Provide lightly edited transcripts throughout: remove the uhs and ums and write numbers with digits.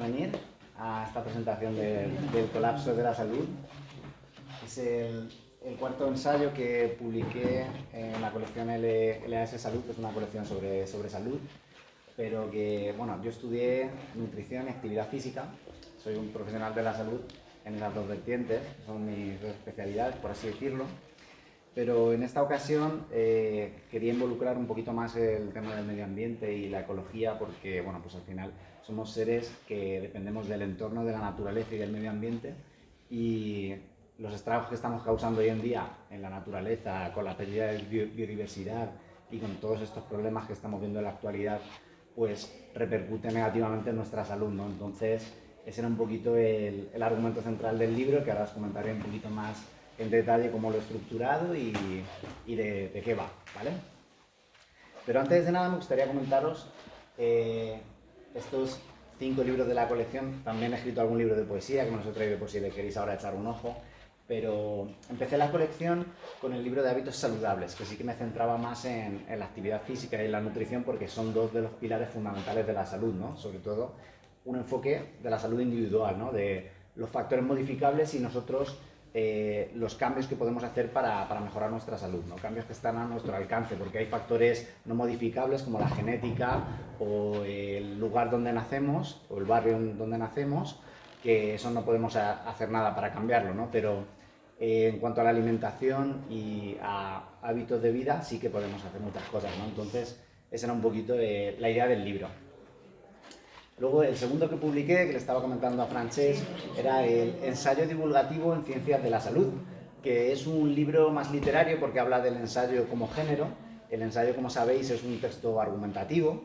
Venir a esta presentación del colapso de la salud. Es el cuarto ensayo que publiqué en la colección LAS Salud, que es una colección sobre salud, pero que, bueno, yo estudié nutrición y actividad física, soy un profesional de la salud en esas dos vertientes, son mis dos especialidades, por así decirlo. Pero en esta ocasión quería involucrar un poquito más el tema del medio ambiente y la ecología porque, bueno, pues al final somos seres que dependemos del entorno, de la naturaleza y del medio ambiente, y los estragos que estamos causando hoy en día en la naturaleza, con la pérdida de biodiversidad y con todos estos problemas que estamos viendo en la actualidad, pues repercute negativamente en nuestra salud, ¿no? Entonces, ese era un poquito el argumento central del libro, que ahora os comentaré un poquito más en detalle cómo lo he estructurado y de qué va, ¿vale? Pero antes de nada me gustaría comentaros estos 5 libros de la colección. También he escrito algún libro de poesía que me los he traído por si le queréis ahora echar un ojo. Pero empecé la colección con el libro de hábitos saludables, que sí que me centraba más en la actividad física y en la nutrición porque son dos de los pilares fundamentales de la salud, ¿no? Sobre todo un enfoque de la salud individual, ¿no? De los factores modificables y nosotros los cambios que podemos hacer para mejorar nuestra salud, ¿no? Cambios que están a nuestro alcance, porque hay factores no modificables como la genética o el lugar donde nacemos o el barrio donde nacemos, que eso no podemos hacer nada para cambiarlo, ¿no? Pero en cuanto a la alimentación y a hábitos de vida sí que podemos hacer muchas cosas, ¿no? Entonces esa era un poquito la idea del libro. Luego, el segundo que publiqué, que le estaba comentando a Francesc, era el Ensayo divulgativo en ciencias de la salud, que es un libro más literario porque habla del ensayo como género. El ensayo, como sabéis, es un texto argumentativo,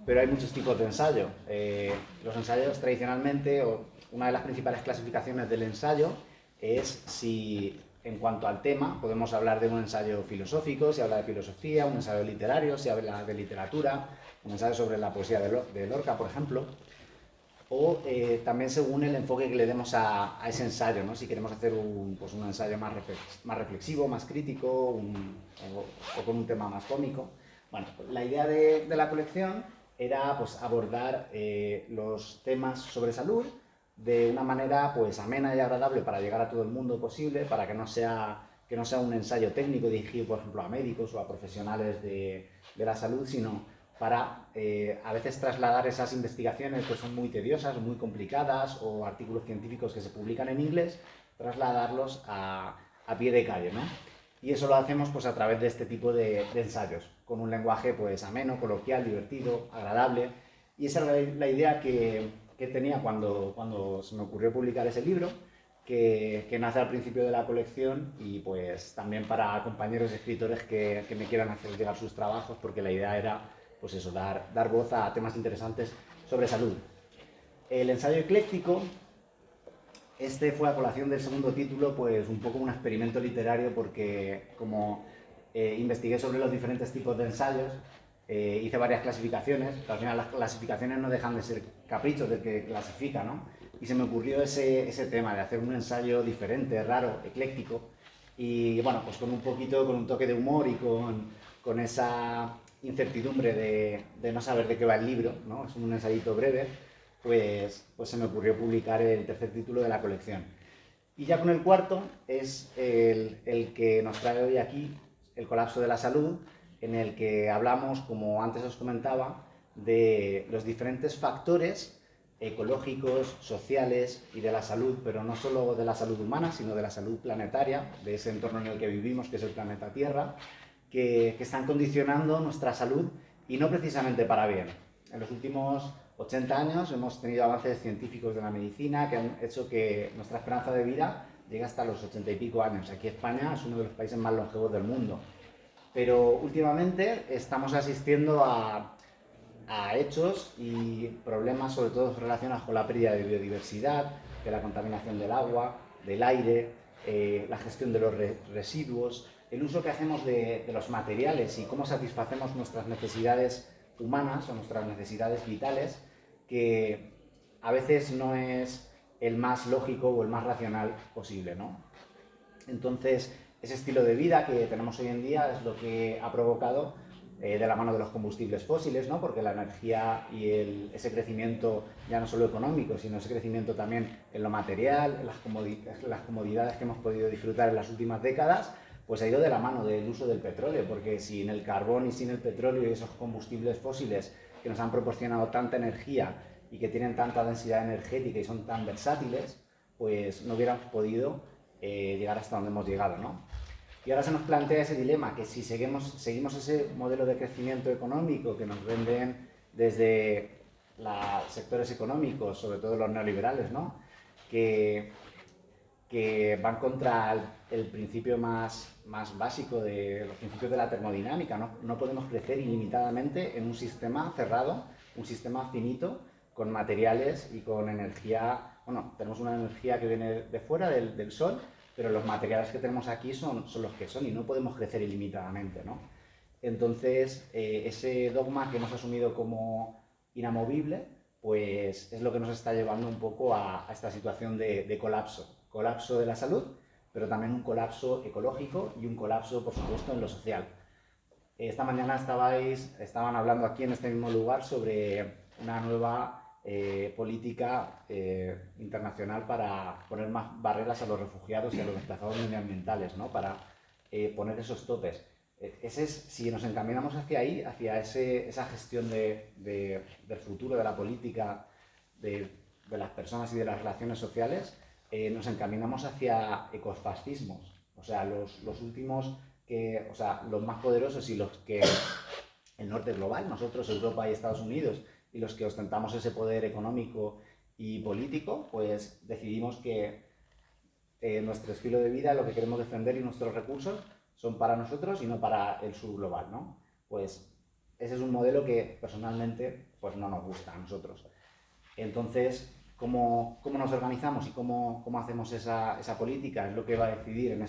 pero hay muchos tipos de ensayo. Los ensayos tradicionalmente, o una de las principales clasificaciones del ensayo, es si en cuanto al tema podemos hablar de un ensayo filosófico, si habla de filosofía, un ensayo literario, si habla de literatura, un ensayo sobre la poesía de Lorca, por ejemplo, o también según el enfoque que le demos a ese ensayo, ¿no? Si queremos hacer un ensayo más reflexivo, más crítico, o con un tema más cómico. Bueno, la idea de la colección era pues, abordar los temas sobre salud de una manera pues, amena y agradable para llegar a todo el mundo posible, para que no sea un ensayo técnico dirigido, por ejemplo, a médicos o a profesionales de la salud, sino para a veces trasladar esas investigaciones que son muy tediosas, muy complicadas, o artículos científicos que se publican en inglés, trasladarlos a pie de calle, ¿no? Y eso lo hacemos pues, a través de este tipo de ensayos, con un lenguaje pues, ameno, coloquial, divertido, agradable. Y esa era la idea que tenía cuando se me ocurrió publicar ese libro, que nace al principio de la colección, y pues también para compañeros escritores que me quieran hacer llegar sus trabajos, porque la idea era pues eso, dar voz a temas interesantes sobre salud. El ensayo ecléctico, este fue a colación del segundo título, pues un poco un experimento literario, porque como investigué sobre los diferentes tipos de ensayos, hice varias clasificaciones, pero al final las clasificaciones no dejan de ser caprichos del que clasifica, ¿no? Y se me ocurrió ese tema de hacer un ensayo diferente, raro, ecléctico, y bueno, pues con un toque de humor y con esa incertidumbre de no saber de qué va el libro, ¿no? Es un ensayito breve, pues se me ocurrió publicar el tercer título de la colección. Y ya con el cuarto es el que nos trae hoy aquí, el colapso de la salud, en el que hablamos, como antes os comentaba, de los diferentes factores ecológicos, sociales y de la salud, pero no solo de la salud humana, sino de la salud planetaria, de ese entorno en el que vivimos, que es el planeta Tierra, que están condicionando nuestra salud, y no precisamente para bien. En los últimos 80 años hemos tenido avances científicos de la medicina que han hecho que nuestra esperanza de vida llegue hasta los 80 y pico años. Aquí España es uno de los países más longevos del mundo. Pero últimamente estamos asistiendo a hechos y problemas, sobre todo relacionados con la pérdida de biodiversidad, de la contaminación del agua, del aire, la gestión de los residuos, el uso que hacemos de los materiales y cómo satisfacemos nuestras necesidades humanas o nuestras necesidades vitales, que a veces no es el más lógico o el más racional posible, ¿no? Entonces, ese estilo de vida que tenemos hoy en día es lo que ha provocado de la mano de los combustibles fósiles, ¿no? Porque la energía y ese crecimiento ya no solo económico, sino ese crecimiento también en lo material, en las comodidades que hemos podido disfrutar en las últimas décadas, pues ha ido de la mano del uso del petróleo, porque sin el carbón y sin el petróleo y esos combustibles fósiles que nos han proporcionado tanta energía y que tienen tanta densidad energética y son tan versátiles, pues no hubiéramos podido llegar hasta donde hemos llegado, ¿no? Y ahora se nos plantea ese dilema, que si seguimos ese modelo de crecimiento económico que nos venden desde los sectores económicos, sobre todo los neoliberales, ¿no? que van contra el principio más básico de los principios de la termodinámica. No podemos crecer ilimitadamente en un sistema cerrado, un sistema finito, con materiales y con energía. Bueno, tenemos una energía que viene de fuera, del sol, pero los materiales que tenemos aquí son los que son y no podemos crecer ilimitadamente, ¿no? Entonces, ese dogma que hemos asumido como inamovible, pues es lo que nos está llevando un poco a esta situación de colapso. Colapso de la salud, pero también un colapso ecológico y un colapso, por supuesto, en lo social. Esta mañana estaban hablando aquí en este mismo lugar sobre una nueva política internacional para poner más barreras a los refugiados y a los desplazados medioambientales, ¿no? Para poner esos topes. Si nos encaminamos hacia ahí, hacia esa gestión del futuro de la política, de las personas y de las relaciones sociales, nos encaminamos hacia ecofascismos. O sea, los últimos, o sea, los más poderosos y los que el norte global, nosotros, Europa y Estados Unidos, y los que ostentamos ese poder económico y político, pues decidimos que nuestro estilo de vida, lo que queremos defender y nuestros recursos son para nosotros y no para el sur global, ¿no? Pues ese es un modelo que personalmente pues no nos gusta a nosotros. Entonces, ¿cómo nos organizamos y cómo hacemos esa política? Es lo que va a decidir en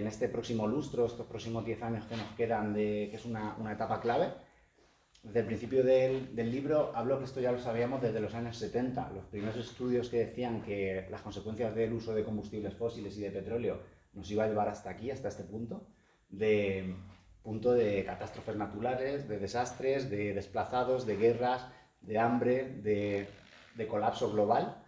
este próximo lustro, estos próximos 10 años que nos quedan, que es una etapa clave. Desde el principio del libro hablo que esto ya lo sabíamos desde los años 70. Los primeros estudios que decían que las consecuencias del uso de combustibles fósiles y de petróleo nos iba a llevar hasta aquí, hasta este punto de catástrofes naturales, de desastres, de desplazados, de guerras, de hambre, de colapso global,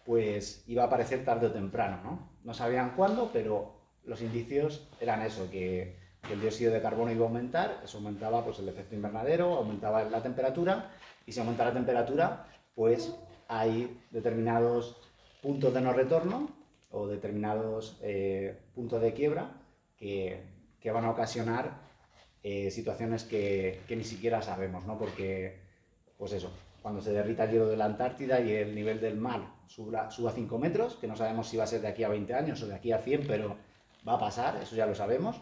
pues iba a aparecer tarde o temprano, ¿no? No sabían cuándo, pero los indicios eran eso, que el dióxido de carbono iba a aumentar, eso aumentaba pues, el efecto invernadero, aumentaba la temperatura, y si aumenta la temperatura, pues hay determinados puntos de no retorno o determinados puntos de quiebra que van a ocasionar situaciones que ni siquiera sabemos, ¿no? Porque, pues eso, cuando se derrita el hielo de la Antártida y el nivel del mar suba 5 metros, que no sabemos si va a ser de aquí a 20 años o de aquí a 100, pero va a pasar, eso ya lo sabemos.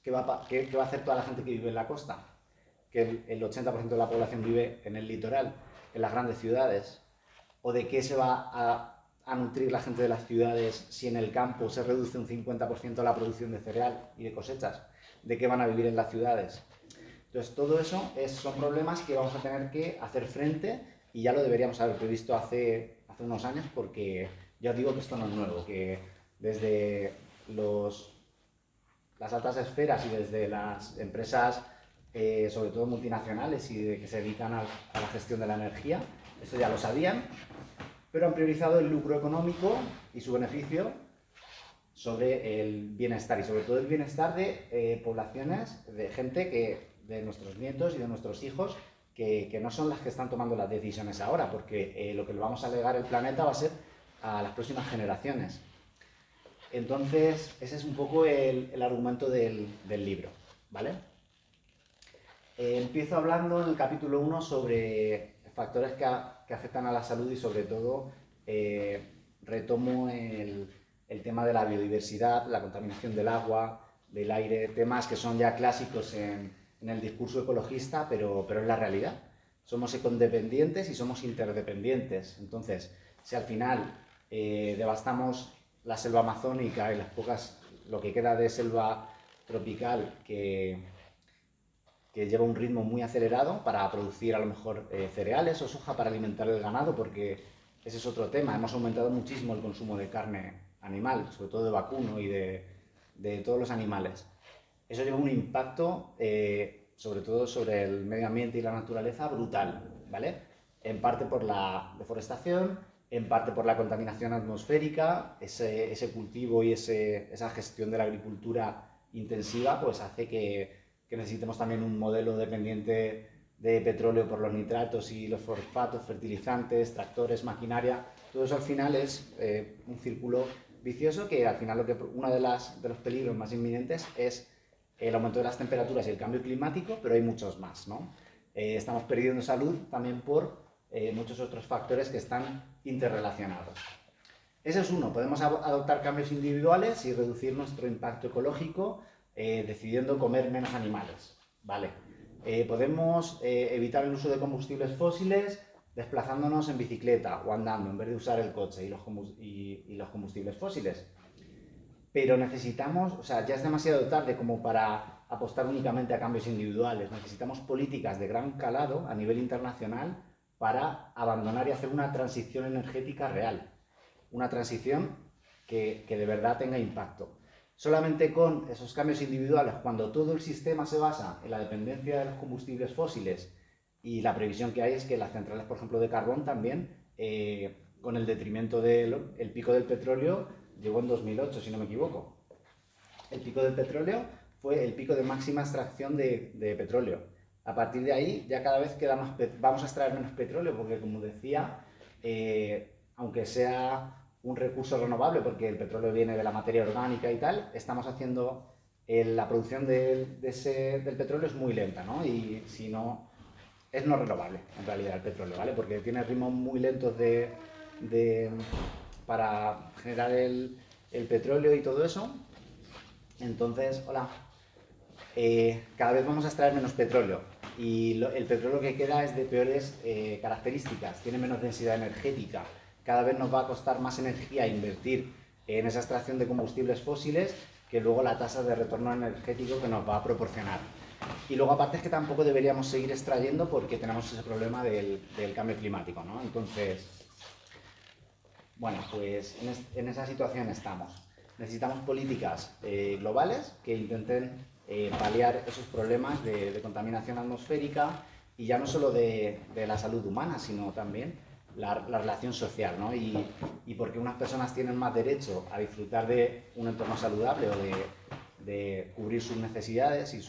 ¿Qué va a hacer toda la gente que vive en la costa? Que el 80% de la población vive en el litoral, en las grandes ciudades. ¿O de qué se va a nutrir la gente de las ciudades si en el campo se reduce un 50% la producción de cereal y de cosechas? ¿De qué van a vivir en las ciudades? Entonces, todo eso son problemas que vamos a tener que hacer frente y ya lo deberíamos haber previsto hace unos años, porque ya os digo que esto no es nuevo, que desde las altas esferas y desde las empresas, sobre todo multinacionales y que se dedican a la gestión de la energía, esto ya lo sabían, pero han priorizado el lucro económico y su beneficio sobre el bienestar, y sobre todo el bienestar de poblaciones, de gente de nuestros nietos y de nuestros hijos, que no son las que están tomando las decisiones ahora, porque lo que le vamos a legar al planeta va a ser a las próximas generaciones. Entonces, ese es un poco el argumento del libro, ¿vale? Empiezo hablando en el capítulo 1 sobre factores que afectan a la salud y sobre todo retomo el tema de la biodiversidad, la contaminación del agua, del aire, temas que son ya clásicos en el discurso ecologista, pero es la realidad. Somos ecodependientes y somos interdependientes. Entonces, si al final devastamos la selva amazónica y lo que queda de selva tropical que lleva un ritmo muy acelerado para producir a lo mejor cereales o soja para alimentar el ganado, porque ese es otro tema. Hemos aumentado muchísimo el consumo de carne animal, sobre todo de vacuno y de todos los animales. eso lleva un impacto, sobre todo sobre el medio ambiente y la naturaleza, brutal, ¿vale? En parte por la deforestación, en parte por la contaminación atmosférica, ese cultivo y esa gestión de la agricultura intensiva, pues hace que necesitemos también un modelo dependiente de petróleo por los nitratos y los fosfatos, fertilizantes, tractores, maquinaria. Todo eso al final es un círculo vicioso que al final uno de los peligros más inminentes es el aumento de las temperaturas y el cambio climático, pero hay muchos más, ¿no? Estamos perdiendo salud también por muchos otros factores que están interrelacionados. Ese es uno, podemos adoptar cambios individuales y reducir nuestro impacto ecológico decidiendo comer menos animales, ¿vale? Podemos evitar el uso de combustibles fósiles desplazándonos en bicicleta o andando en vez de usar el coche y los combustibles fósiles. Pero necesitamos, o sea, ya es demasiado tarde como para apostar únicamente a cambios individuales. Necesitamos políticas de gran calado a nivel internacional para abandonar y hacer una transición energética real. Una transición que de verdad tenga impacto. Solamente con esos cambios individuales, cuando todo el sistema se basa en la dependencia de los combustibles fósiles y la previsión que hay es que las centrales, por ejemplo, de carbón también, con el detrimento del pico del petróleo, llegó en 2008, si no me equivoco. El pico del petróleo fue el pico de máxima extracción de petróleo. A partir de ahí ya cada vez vamos a extraer menos petróleo porque, como decía, aunque sea un recurso renovable, porque el petróleo viene de la materia orgánica y tal, estamos haciendo la producción del petróleo es muy lenta, ¿no? Y si no, es no renovable en realidad el petróleo, ¿vale? Porque tiene ritmos muy lentos para generar el petróleo y todo eso. Entonces, hola, cada vez vamos a extraer menos petróleo y el petróleo que queda es de peores características, tiene menos densidad energética, cada vez nos va a costar más energía invertir en esa extracción de combustibles fósiles que luego la tasa de retorno energético que nos va a proporcionar. Y luego aparte es que tampoco deberíamos seguir extrayendo porque tenemos ese problema del cambio climático, ¿no? Entonces, bueno, pues en esa situación estamos. Necesitamos políticas globales que intenten paliar esos problemas de contaminación atmosférica y ya no solo de la salud humana, sino también la relación social, ¿no? Y porque unas personas tienen más derecho a disfrutar de un entorno saludable o de cubrir sus necesidades y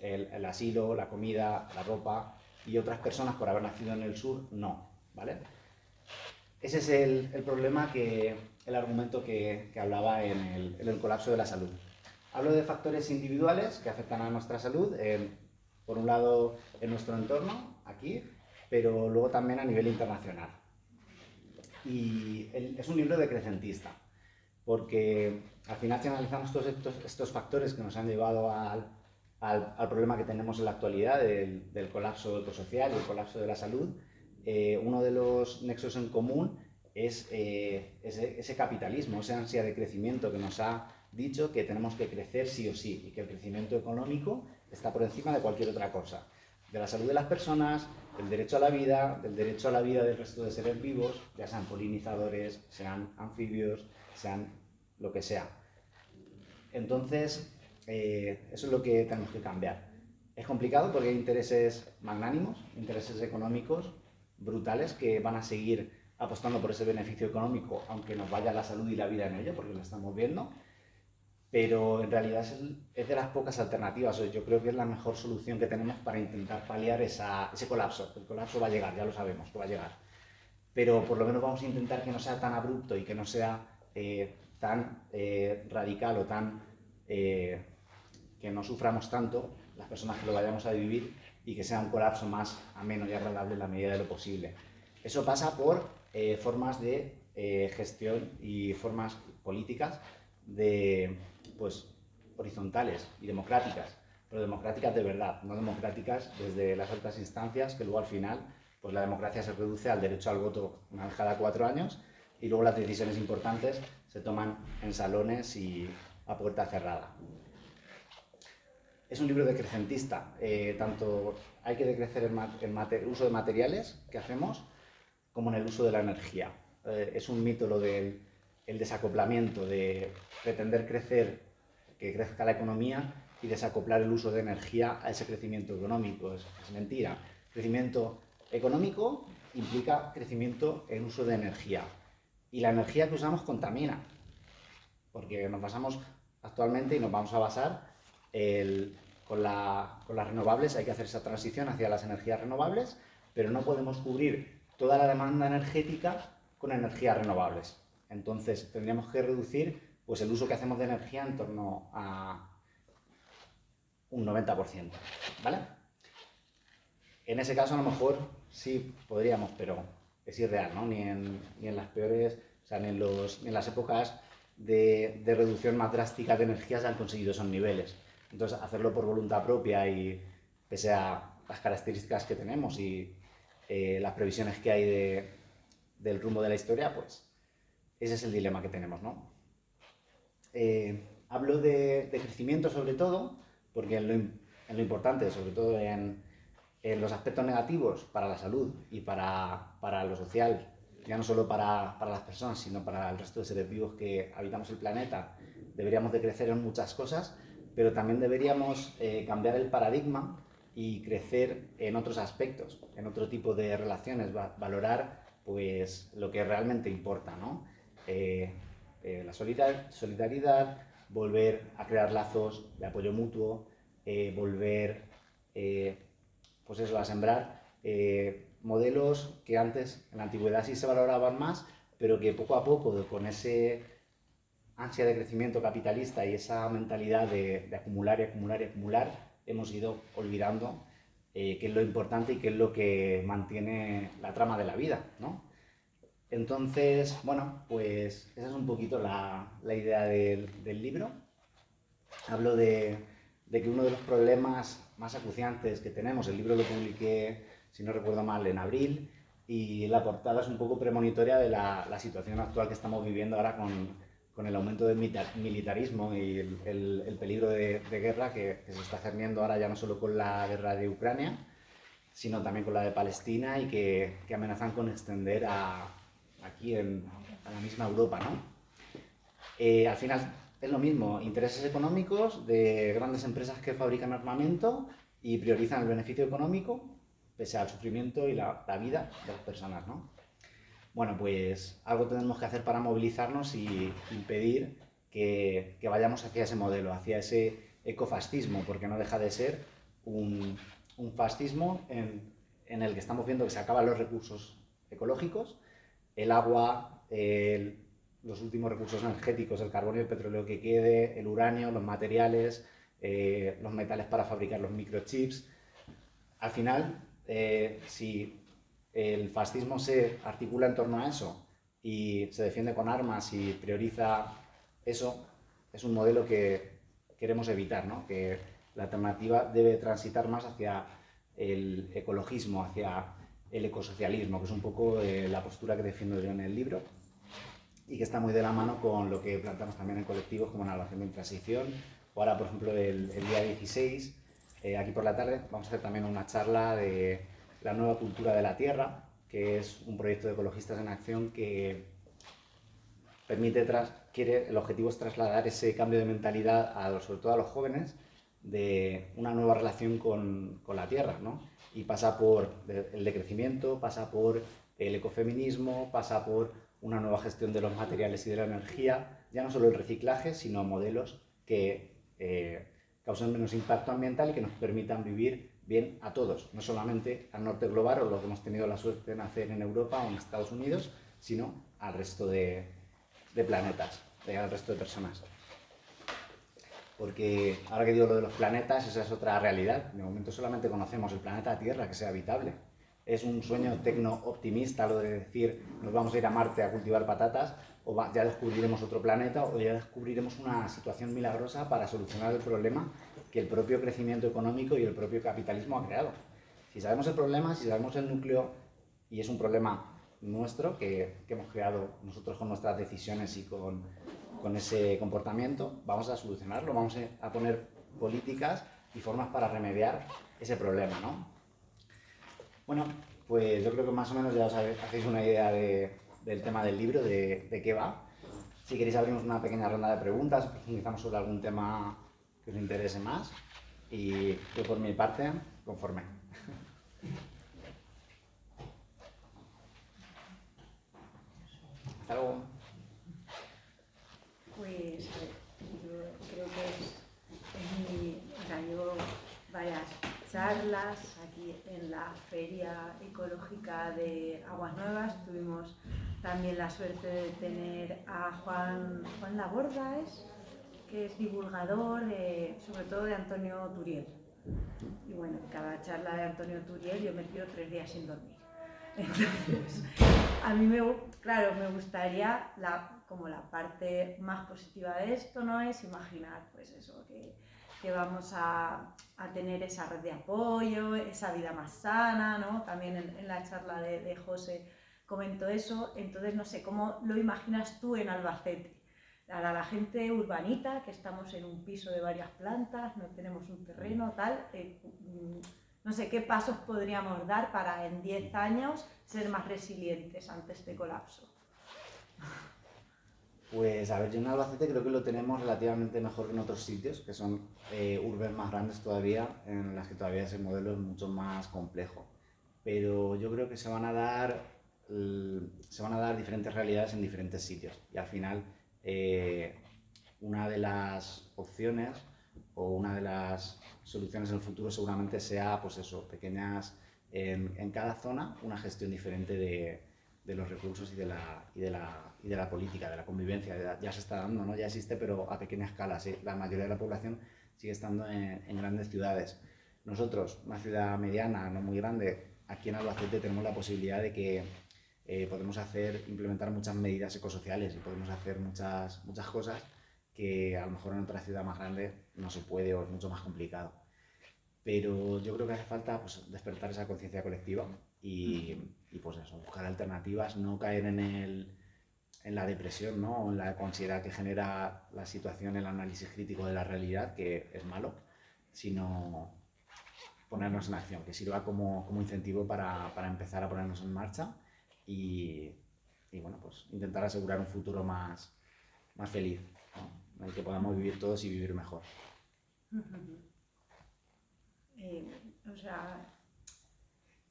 el asilo, la comida, la ropa, y otras personas por haber nacido en el sur, no, ¿vale? Ese es el problema, el argumento que hablaba en el colapso de la salud. Hablo de factores individuales que afectan a nuestra salud, por un lado en nuestro entorno, aquí, pero luego también a nivel internacional. Y es un libro decrecentista, porque al final si analizamos todos estos factores que nos han llevado al problema que tenemos en la actualidad del colapso ecosocial y el colapso de la salud, uno de los nexos en común es ese capitalismo, esa ansia de crecimiento que nos ha dicho que tenemos que crecer sí o sí y que el crecimiento económico está por encima de cualquier otra cosa. De la salud de las personas, del derecho a la vida, del derecho a la vida del resto de seres vivos, ya sean polinizadores, sean anfibios, sean lo que sea. Entonces, eso es lo que tenemos que cambiar. Es complicado porque hay intereses magnánimos, intereses económicos brutales que van a seguir apostando por ese beneficio económico, aunque nos vaya la salud y la vida en ello, porque lo estamos viendo. Pero en realidad es de las pocas alternativas. Yo creo que es la mejor solución que tenemos para intentar paliar ese colapso. El colapso va a llegar, ya lo sabemos que va a llegar. Pero por lo menos vamos a intentar que no sea tan abrupto y que no sea tan radical o que no suframos tanto las personas que lo vayamos a vivir y que sea un colapso más ameno y agradable en la medida de lo posible. Eso pasa por formas de gestión y formas políticas pues, horizontales y democráticas, pero democráticas de verdad, no democráticas desde las altas instancias, que luego al final pues la democracia se reduce al derecho al voto una vez cada 4 años y luego las decisiones importantes se toman en salones y a puerta cerrada. Es un libro decrecentista, tanto hay que decrecer en el uso de materiales que hacemos como en el uso de la energía. Es un mito lo del desacoplamiento, de pretender crecer que crezca la economía y desacoplar el uso de energía a ese crecimiento económico. Es mentira. Crecimiento económico implica crecimiento en uso de energía. Y la energía que usamos contamina, porque nos basamos actualmente y nos vamos a basar con las renovables. Hay que hacer esa transición hacia las energías renovables, pero no podemos cubrir toda la demanda energética con energías renovables. Entonces tendríamos que reducir pues, el uso que hacemos de energía en torno a un 90%, ¿vale? En ese caso a lo mejor sí podríamos, pero es irreal, ¿no? Ni en las peores, o sea, ni en las épocas de reducción más drástica de energía se han conseguido esos niveles. Entonces, hacerlo por voluntad propia y pese a las características que tenemos y las previsiones que hay del rumbo de la historia, pues ese es el dilema que tenemos, ¿no? Hablo de crecimiento sobre todo, porque en lo importante, sobre todo en los aspectos negativos para la salud y para lo social, ya no solo para las personas, sino para el resto de seres vivos que habitamos el planeta, deberíamos de crecer en muchas cosas, pero también deberíamos cambiar el paradigma y crecer en otros aspectos, en otro tipo de relaciones, valorar pues lo que realmente importa, ¿no? La solidaridad, volver a crear lazos de apoyo mutuo, volver pues eso, a sembrar modelos que antes en la antigüedad sí se valoraban más, pero que poco a poco, con ese ansia de crecimiento capitalista y esa mentalidad de acumular y acumular y acumular, hemos ido olvidando qué es lo importante y qué es lo que mantiene la trama de la vida, ¿no? Entonces, bueno, pues esa es un poquito la idea del libro. Hablo de que uno de los problemas más acuciantes que tenemos, el libro lo publiqué, si no recuerdo mal, en abril, y la portada es un poco premonitoria de la situación actual que estamos viviendo ahora con el aumento del militarismo y el peligro de guerra que se está cerniendo ahora ya no solo con la guerra de Ucrania, sino también con la de Palestina y que amenazan con extender aquí a la misma Europa, ¿no? Al final es lo mismo, intereses económicos de grandes empresas que fabrican armamento y priorizan el beneficio económico pese al sufrimiento y la vida de las personas, ¿no? Bueno, pues algo tenemos que hacer para movilizarnos y impedir que vayamos hacia ese modelo, hacia ese ecofascismo, porque no deja de ser un fascismo en el que estamos viendo que se acaban los recursos ecológicos, el agua, los últimos recursos energéticos, el carbón y el petróleo que quede, el uranio, los materiales, los metales para fabricar los microchips. Al final, si el fascismo se articula en torno a eso y se defiende con armas y prioriza eso, es un modelo que queremos evitar, ¿no? Que la alternativa debe transitar más hacia el ecologismo, hacia el ecosocialismo, que es un poco la postura que defiendo yo en el libro y que está muy de la mano con lo que planteamos también en colectivos como la Relación de Transición. O ahora, por ejemplo, el día 16, aquí por la tarde, vamos a hacer también una charla de la nueva cultura de la tierra, que es un proyecto de ecologistas en acción que el objetivo es trasladar ese cambio de mentalidad, sobre todo a los jóvenes, de una nueva relación con la tierra, ¿no? Y pasa por el decrecimiento, pasa por el ecofeminismo, pasa por una nueva gestión de los materiales y de la energía, ya no solo el reciclaje, sino modelos que causen menos impacto ambiental y que nos permitan vivir bien a todos, no solamente al norte global o lo que hemos tenido la suerte de nacer en Europa o en Estados Unidos, sino al resto de planetas, al resto de personas. Porque ahora que digo lo de los planetas, esa es otra realidad. De momento solamente conocemos el planeta Tierra que sea habitable. Es un sueño tecno-optimista lo de decir nos vamos a ir a Marte a cultivar patatas o ya descubriremos otro planeta o ya descubriremos una situación milagrosa para solucionar el problema que el propio crecimiento económico y el propio capitalismo ha creado. Si sabemos el problema, si sabemos el núcleo, y es un problema nuestro que hemos creado nosotros con nuestras decisiones y con ese comportamiento, vamos a solucionarlo, vamos a poner políticas y formas para remediar ese problema, ¿no? Bueno, pues yo creo que más o menos ya os hacéis una idea del tema del libro, de qué va. Si queréis abrimos una pequeña ronda de preguntas, profundizamos sobre algún tema que os interese más y yo por mi parte, conforme. Hasta luego. Pues yo creo que o sea, llevo varias charlas aquí en la Feria Ecológica de Aguas Nuevas. Tuvimos también la suerte de tener a Juan Laborda, que es divulgador sobre todo de Antonio Turiel. Y bueno, en cada charla de Antonio Turiel yo me tiro 3 días sin dormir. Entonces, a mí claro, me gustaría como la parte más positiva de esto, ¿no? Es imaginar, pues eso, que vamos a tener esa red de apoyo, esa vida más sana, ¿no? También en la charla de José comentó eso. Entonces, no sé, ¿cómo lo imaginas tú en Albacete? A la gente urbanita, que estamos en un piso de varias plantas, no tenemos un terreno, tal, no sé, ¿qué pasos podríamos dar para en 10 años ser más resilientes ante este colapso? Pues a ver, yo en Albacete creo que lo tenemos relativamente mejor que en otros sitios, que son urbes más grandes todavía, en las que todavía ese modelo es mucho más complejo. Pero yo creo que se van a dar diferentes realidades en diferentes sitios. Y al final, una de las opciones o una de las soluciones en el futuro seguramente sea, pues eso, pequeñas, en cada zona, una gestión diferente de los recursos y de la política, de la convivencia. Ya se está dando, ¿no? Ya existe, pero a pequeña escala. ¿Sí? La mayoría de la población sigue estando en grandes ciudades. Nosotros, una ciudad mediana, no muy grande, aquí en Albacete tenemos la posibilidad de que podemos implementar muchas medidas ecosociales y podemos hacer muchas cosas que a lo mejor en otra ciudad más grande no se puede o es mucho más complicado. Pero yo creo que hace falta pues, despertar esa conciencia colectiva y pues eso, buscar alternativas, no caer en la depresión, ¿no? O en la ansiedad que genera la situación, el análisis crítico de la realidad, que es malo, sino ponernos en acción, que sirva como incentivo para empezar a ponernos en marcha y bueno, pues intentar asegurar un futuro más feliz, ¿no? En el que podamos vivir todos y vivir mejor. O sea,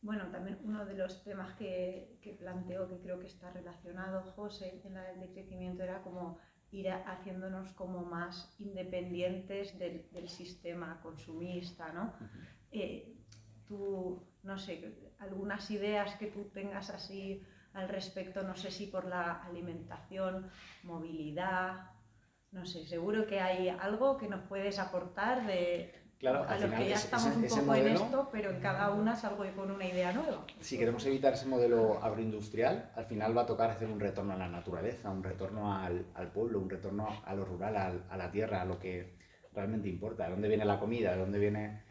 bueno, también uno de los temas que planteó, que creo que está relacionado José en la del decrecimiento, era como ir haciéndonos como más independientes del sistema consumista, ¿no? Tú, no sé, algunas ideas que tú tengas así al respecto, no sé si por la alimentación, movilidad, no sé, seguro que hay algo que nos puedes aportar Claro, a al los final que ya estamos un poco modelo, en esto, pero en cada una salgo con una idea nueva. Si queremos evitar ese modelo agroindustrial, al final va a tocar hacer un retorno a la naturaleza, un retorno al pueblo, un retorno a lo rural, a la tierra, a lo que realmente importa. ¿De dónde viene la comida? ¿De dónde viene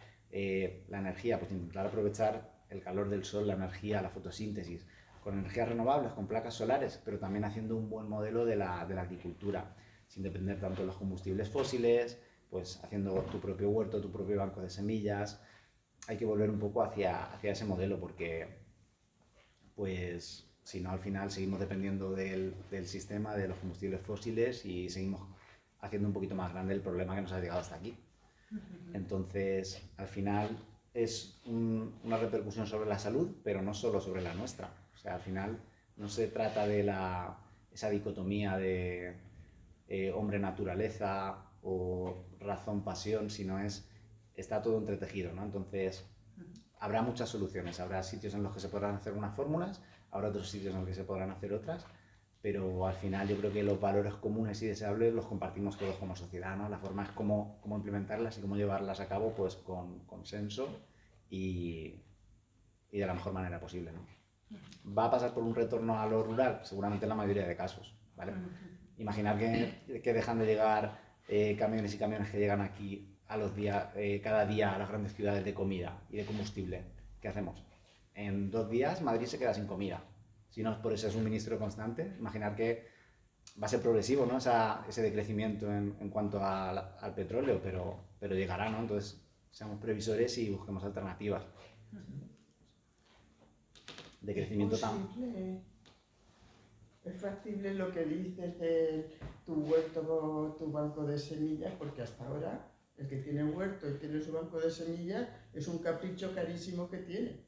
la energía? Pues intentar aprovechar el calor del sol, la energía, la fotosíntesis, con energías renovables, con placas solares, pero también haciendo un buen modelo de la agricultura, sin depender tanto de los combustibles fósiles, pues haciendo tu propio huerto, tu propio banco de semillas. Hay que volver un poco hacia ese modelo porque, pues, si no, al final seguimos dependiendo del sistema, de los combustibles fósiles y seguimos haciendo un poquito más grande el problema que nos ha llegado hasta aquí. Entonces, al final es una repercusión sobre la salud, pero no solo sobre la nuestra. O sea, al final no se trata de esa dicotomía de hombre-naturaleza o razón-pasión, sino está todo entretejido, ¿no? Entonces, habrá muchas soluciones, habrá sitios en los que se podrán hacer unas fórmulas, habrá otros sitios en los que se podrán hacer otras, pero al final yo creo que los valores comunes y deseables los compartimos todos como sociedad, ¿no? La forma es cómo implementarlas y cómo llevarlas a cabo, pues con consenso y de la mejor manera posible, ¿no? ¿Va a pasar por un retorno a lo rural? Seguramente en la mayoría de casos, ¿vale? Imaginar que dejan de llegar camiones y camiones que llegan aquí cada día a las grandes ciudades de comida y de combustible. ¿Qué hacemos? En 2 días Madrid se queda sin comida. Si no es por ese suministro constante, imaginar que va a ser progresivo, ¿no? Ese decrecimiento en cuanto al petróleo, pero llegará, ¿no? Entonces, seamos previsores y busquemos alternativas de crecimiento Es factible lo que dices de tu huerto, tu banco de semillas, porque hasta ahora el que tiene huerto y tiene su banco de semillas es un capricho carísimo que tiene.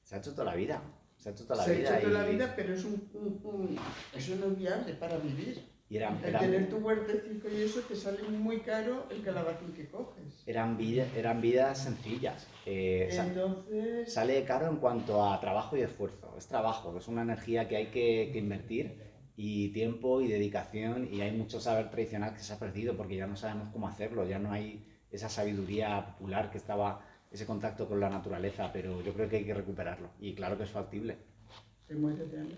Se ha hecho toda la vida. Se ha hecho toda la Se ha vida hecho toda la y, vida, pero eso no es viable para vivir. y eran, El tener tu huertecito y eso te sale muy caro el calabacín que coges. eran vidas sencillas. Entonces, Sale caro en cuanto a trabajo y esfuerzo. Es trabajo, es una energía que hay que invertir y tiempo y dedicación, y hay mucho saber tradicional que se ha perdido porque ya no sabemos cómo hacerlo, ya no hay esa sabiduría popular que estaba, ese contacto con la naturaleza, pero yo creo que hay que recuperarlo y claro que es factible. te mueres de hambre.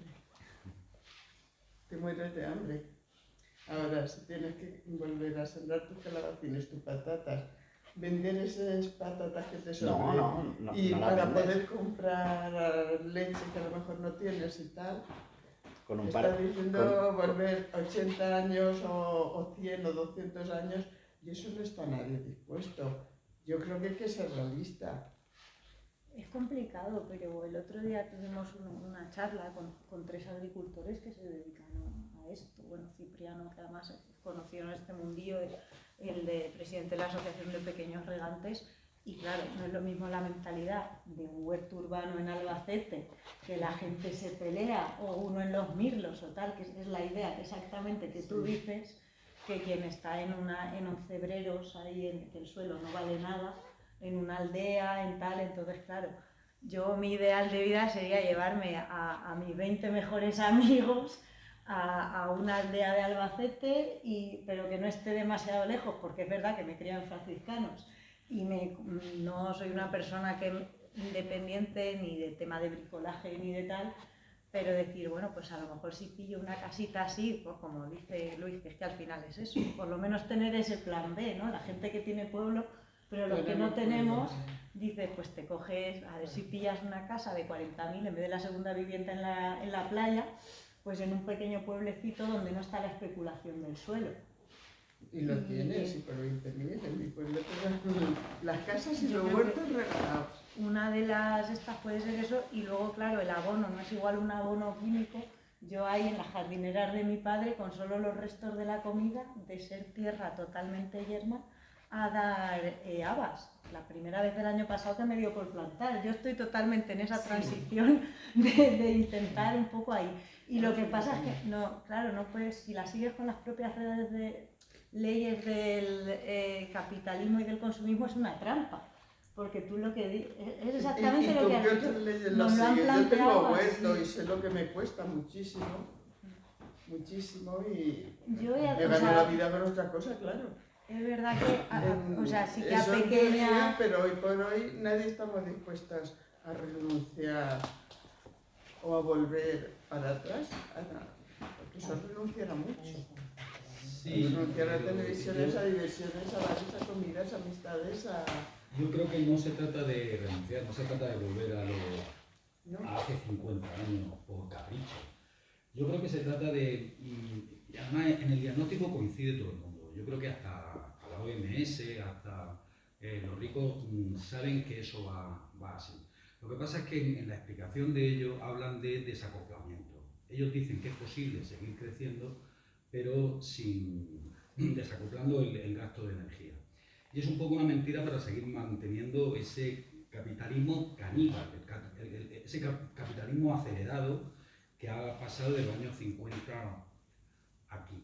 Te mueres de hambre. Ahora, si tienes que volver a sembrar tus calabacines, tus patatas, vender esas patatas que te sobren y no la para vendes. poder comprar leche que a lo mejor no tienes y tal, Con un estás diciendo volver 80 años o 100 o 200 años y eso no está nadie dispuesto. Yo creo que hay que ser realista. Es complicado, pero el otro día tuvimos una charla con 3 agricultores que se dedican a esto. Bueno, Cipriano, que además es conocido en este mundillo, es el presidente de la Asociación de Pequeños Regantes. Y claro, no es lo mismo la mentalidad de un huerto urbano en Albacete, que la gente se pelea, o uno en Los Mirlos o tal, que es la idea exactamente que tú dices, que quien está en un cebreros ahí en que el suelo no vale nada, en una aldea, en tal. Entonces claro, mi ideal de vida sería llevarme a mis 20 mejores amigos a una aldea de Albacete, pero que no esté demasiado lejos, porque es verdad que me crían franciscanos y no soy una persona independiente ni de tema de bricolaje ni de tal, pero decir, bueno, pues a lo mejor si pillo una casita así, pues como dice Luis, que es que al final es eso, por lo menos tener ese plan B, ¿no? La gente que tiene pueblo, pero los que no tenemos, dices, pues te coges, a ver si pillas una casa de 40.000 en vez de la segunda vivienda en la playa, pues en un pequeño pueblecito donde no está la especulación del suelo. Y lo tienes, y por 20.000 en mi pueblo te dan las casas y los huertos regalados. Una de estas puede ser eso, y luego claro, el abono no es igual un abono químico. Yo ahí en las jardineras de mi padre, con solo los restos de la comida, de ser tierra totalmente yerma, a dar habas. La primera vez del año pasado que me dio por plantar. Yo estoy totalmente en esa transición de intentar un poco ahí. Y lo que pasa es que, no, claro, no puedes, si la sigues con las propias leyes del capitalismo y del consumismo, es una trampa. Porque tú lo que es exactamente lo que has dicho. Nos lo han planteado. Yo tengo huerto y sé lo que me cuesta muchísimo. Muchísimo, y he ganado la vida con otra cosa, claro. Es verdad que, o sea, sí que a pequeña... Pero hoy por hoy nadie estamos dispuestos a renunciar o a volver para atrás a nada. Porque eso renunciar a mucho. Sí, renunciar a televisiones, a diversiones, a bares, a comidas, a amistades, a... Yo creo que no se trata de renunciar, no se trata de volver a hace 50 años por capricho. Yo creo que se trata de, y además en el diagnóstico coincide todo el mundo. Yo creo que hasta la OMS, hasta los ricos saben que eso va así. Lo que pasa es que en la explicación de ellos hablan de desacoplamiento. Ellos dicen que es posible seguir creciendo, pero desacoplando el gasto de energía. Y es un poco una mentira para seguir manteniendo ese capitalismo caníbal, ese capitalismo acelerado que ha pasado de los años 50 aquí.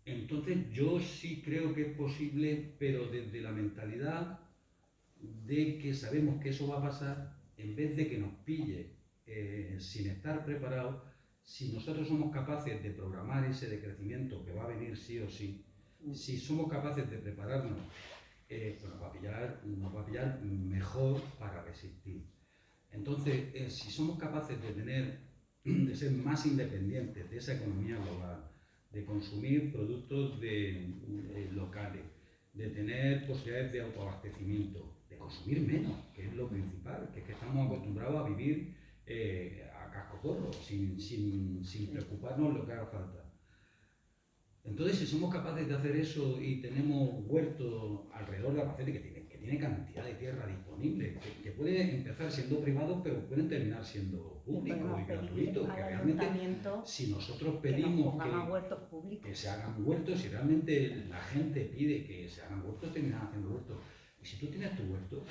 Entonces yo sí creo que es posible, pero desde la mentalidad de que sabemos que eso va a pasar, en vez de que nos pille sin estar preparados. Si nosotros somos capaces de programar ese decrecimiento que va a venir sí o sí, si somos capaces de prepararnos, pues nos va a pillar mejor para resistir. Entonces, si somos capaces de ser más independientes de esa economía global, de consumir productos locales, de tener posibilidades de autoabastecimiento, de consumir menos, que es lo principal, que es que estamos acostumbrados a vivir a cascoporro, sin preocuparnos lo que haga falta. Entonces, si somos capaces de hacer eso y tenemos huertos alrededor de Albacete, que tiene cantidad de tierra disponible, que puede empezar siendo privado, pero pueden terminar siendo público y gratuito. Que realmente, si nosotros pedimos que se hagan huertos, si realmente la gente pide que se hagan huertos, terminan haciendo huertos. Y si tú tienes tu huerto,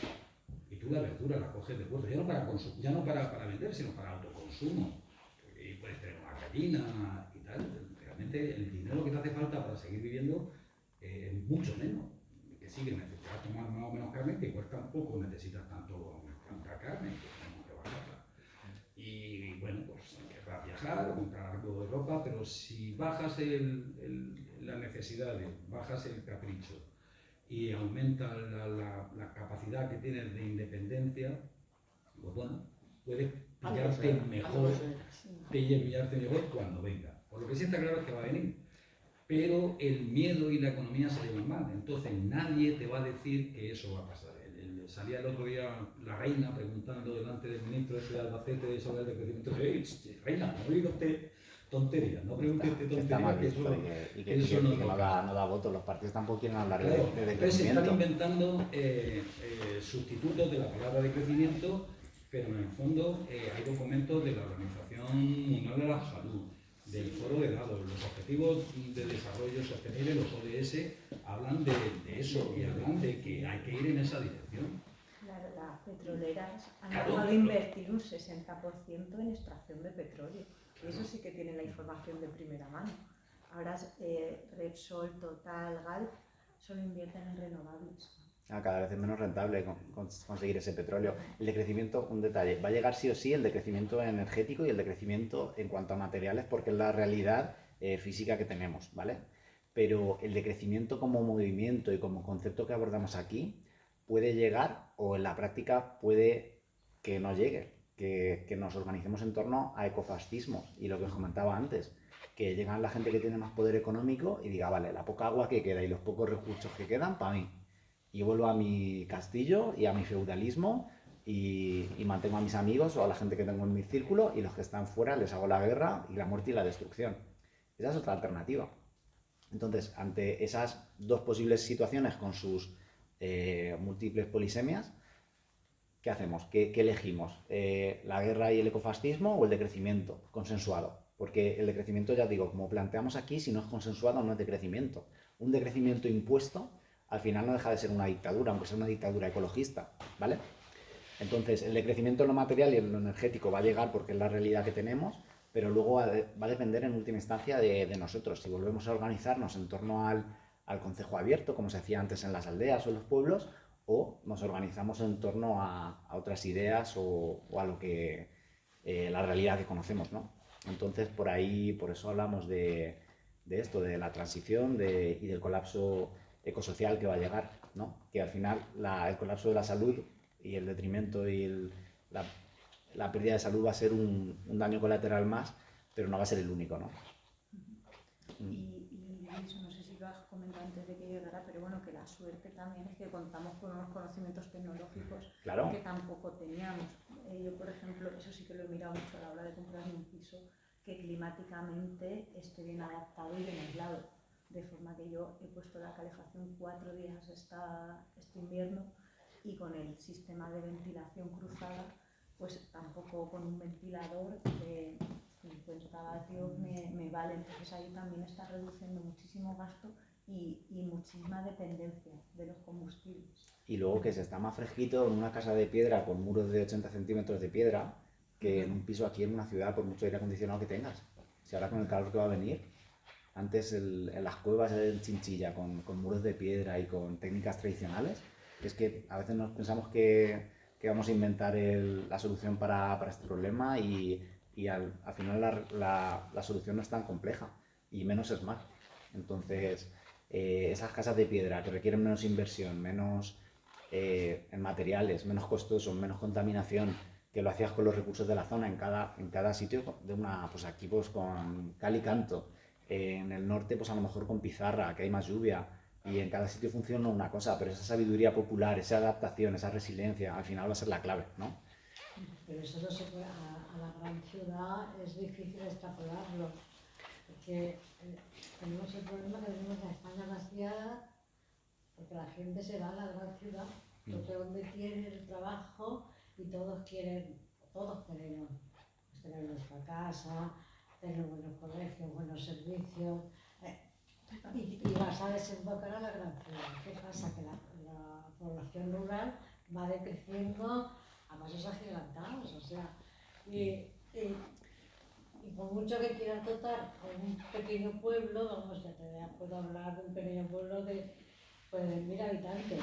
y tú la verdura la coges del huerto, ya no para vender, sino para autoconsumo, y puedes tener una gallina y tal, realmente el dinero que te hace falta para seguir viviendo es mucho menos. Que sí, que necesitas tomar más o menos carne, que igual tampoco necesitas tanta carne, que tenemos que bajarla. Y bueno, pues querrás viajar o comprar algo de ropa, pero si bajas las necesidades, bajas el capricho y aumenta la capacidad que tienes de independencia, pues bueno, puedes pillarte mejor cuando venga. Por lo que sí está claro es que va a venir. Pero el miedo y la economía se llevan mal. Entonces nadie te va a decir que eso va a pasar. Salía el otro día la reina preguntando delante del ministro de Albacete sobre el decrecimiento. Reina, no diga usted tonterías, no pregunte usted tonterías. Está mal visto y que no da votos. Los partidos tampoco quieren hablar de decrecimiento. Entonces se están inventando sustitutos de la palabra decrecimiento, pero en el fondo hay documentos de la Organización Mundial de la Salud, del Foro de Davos, los Objetivos de Desarrollo Sostenible, los ODS, hablan de eso y hablan de que hay que ir en esa dirección. Claro, las petroleras han dejado de invertir un 60% en extracción de petróleo. Y eso sí que tienen la información de primera mano. Ahora Repsol, Total, Galp solo invierten en renovables. Cada vez es menos rentable conseguir ese petróleo. El decrecimiento, un detalle, va a llegar sí o sí el decrecimiento energético y el decrecimiento en cuanto a materiales, porque es la realidad física que tenemos, ¿vale? Pero el decrecimiento como movimiento y como concepto que abordamos aquí puede llegar, o en la práctica puede que no llegue, que nos organicemos en torno a ecofascismos y lo que os comentaba antes, que llegan la gente que tiene más poder económico y diga, vale, la poca agua que queda y los pocos recursos que quedan para mí. Y vuelvo a mi castillo y a mi feudalismo y mantengo a mis amigos o a la gente que tengo en mi círculo, y los que están fuera les hago la guerra y la muerte y la destrucción. Esa es otra alternativa. Entonces, ante esas dos posibles situaciones con sus múltiples polisemias, ¿qué hacemos? ¿Qué elegimos? ¿La guerra y el ecofascismo o el decrecimiento consensuado? Porque el decrecimiento, ya digo, como planteamos aquí, si no es consensuado no es decrecimiento. Un decrecimiento impuesto al final no deja de ser una dictadura, aunque sea una dictadura ecologista, ¿vale? Entonces, el decrecimiento en lo material y en lo energético va a llegar porque es la realidad que tenemos, pero luego va a depender en última instancia de nosotros. Si volvemos a organizarnos en torno al concejo abierto, como se hacía antes en las aldeas o en los pueblos, o nos organizamos en torno a otras ideas o a lo que la realidad que conocemos, ¿no? Entonces, por eso hablamos de esto, de la transición y del colapso ecosocial que va a llegar, ¿no? Que al final el colapso de la salud y el detrimento y la pérdida de salud va a ser un daño colateral más, pero no va a ser el único, ¿no? Y eso no sé si lo has comentado antes de que llegara, pero bueno, que la suerte también es que contamos con unos conocimientos tecnológicos que tampoco teníamos. Yo, por ejemplo, eso sí que lo he mirado mucho a la hora de comprarme un piso, que climáticamente esté bien adaptado y bien aislado. De forma que yo he puesto la calefacción 4 días este invierno, y con el sistema de ventilación cruzada, pues tampoco con un ventilador de 50 vatios me vale. Entonces ahí también está reduciendo muchísimo gasto y muchísima dependencia de los combustibles. Y luego que se está más fresquito en una casa de piedra con muros de 80 centímetros de piedra que en un piso aquí en una ciudad, por mucho aire acondicionado que tengas. Si ahora con el calor que va a venir, antes en las cuevas en Chinchilla con muros de piedra y con técnicas tradicionales, es que a veces nos pensamos que vamos a inventar la solución para este problema y al final la solución no es tan compleja y menos es más. Entonces, esas casas de piedra que requieren menos inversión, menos en materiales, menos costosos, menos contaminación, que lo hacías con los recursos de la zona en cada sitio, pues aquí pues con cal y canto. En el norte, pues a lo mejor con pizarra, que hay más lluvia, y en cada sitio funciona una cosa, pero esa sabiduría popular, esa adaptación, esa resiliencia, al final va a ser la clave, ¿no? Pero eso no se puede, a la gran ciudad es difícil extrapolarlo, porque tenemos el problema que tenemos la España vaciada, porque la gente se va a la gran ciudad Tú te tienes el trabajo y todos queremos pues, tener nuestra casa, tener buenos colegios, buenos servicios, y vas a desembocar a la gran ciudad. ¿Qué pasa? Que la población rural va decreciendo a pasos agigantados, o sea, y por mucho que quieras dotar a un pequeño pueblo, vamos, ya puedo hablar de un pequeño pueblo de 1000 habitantes,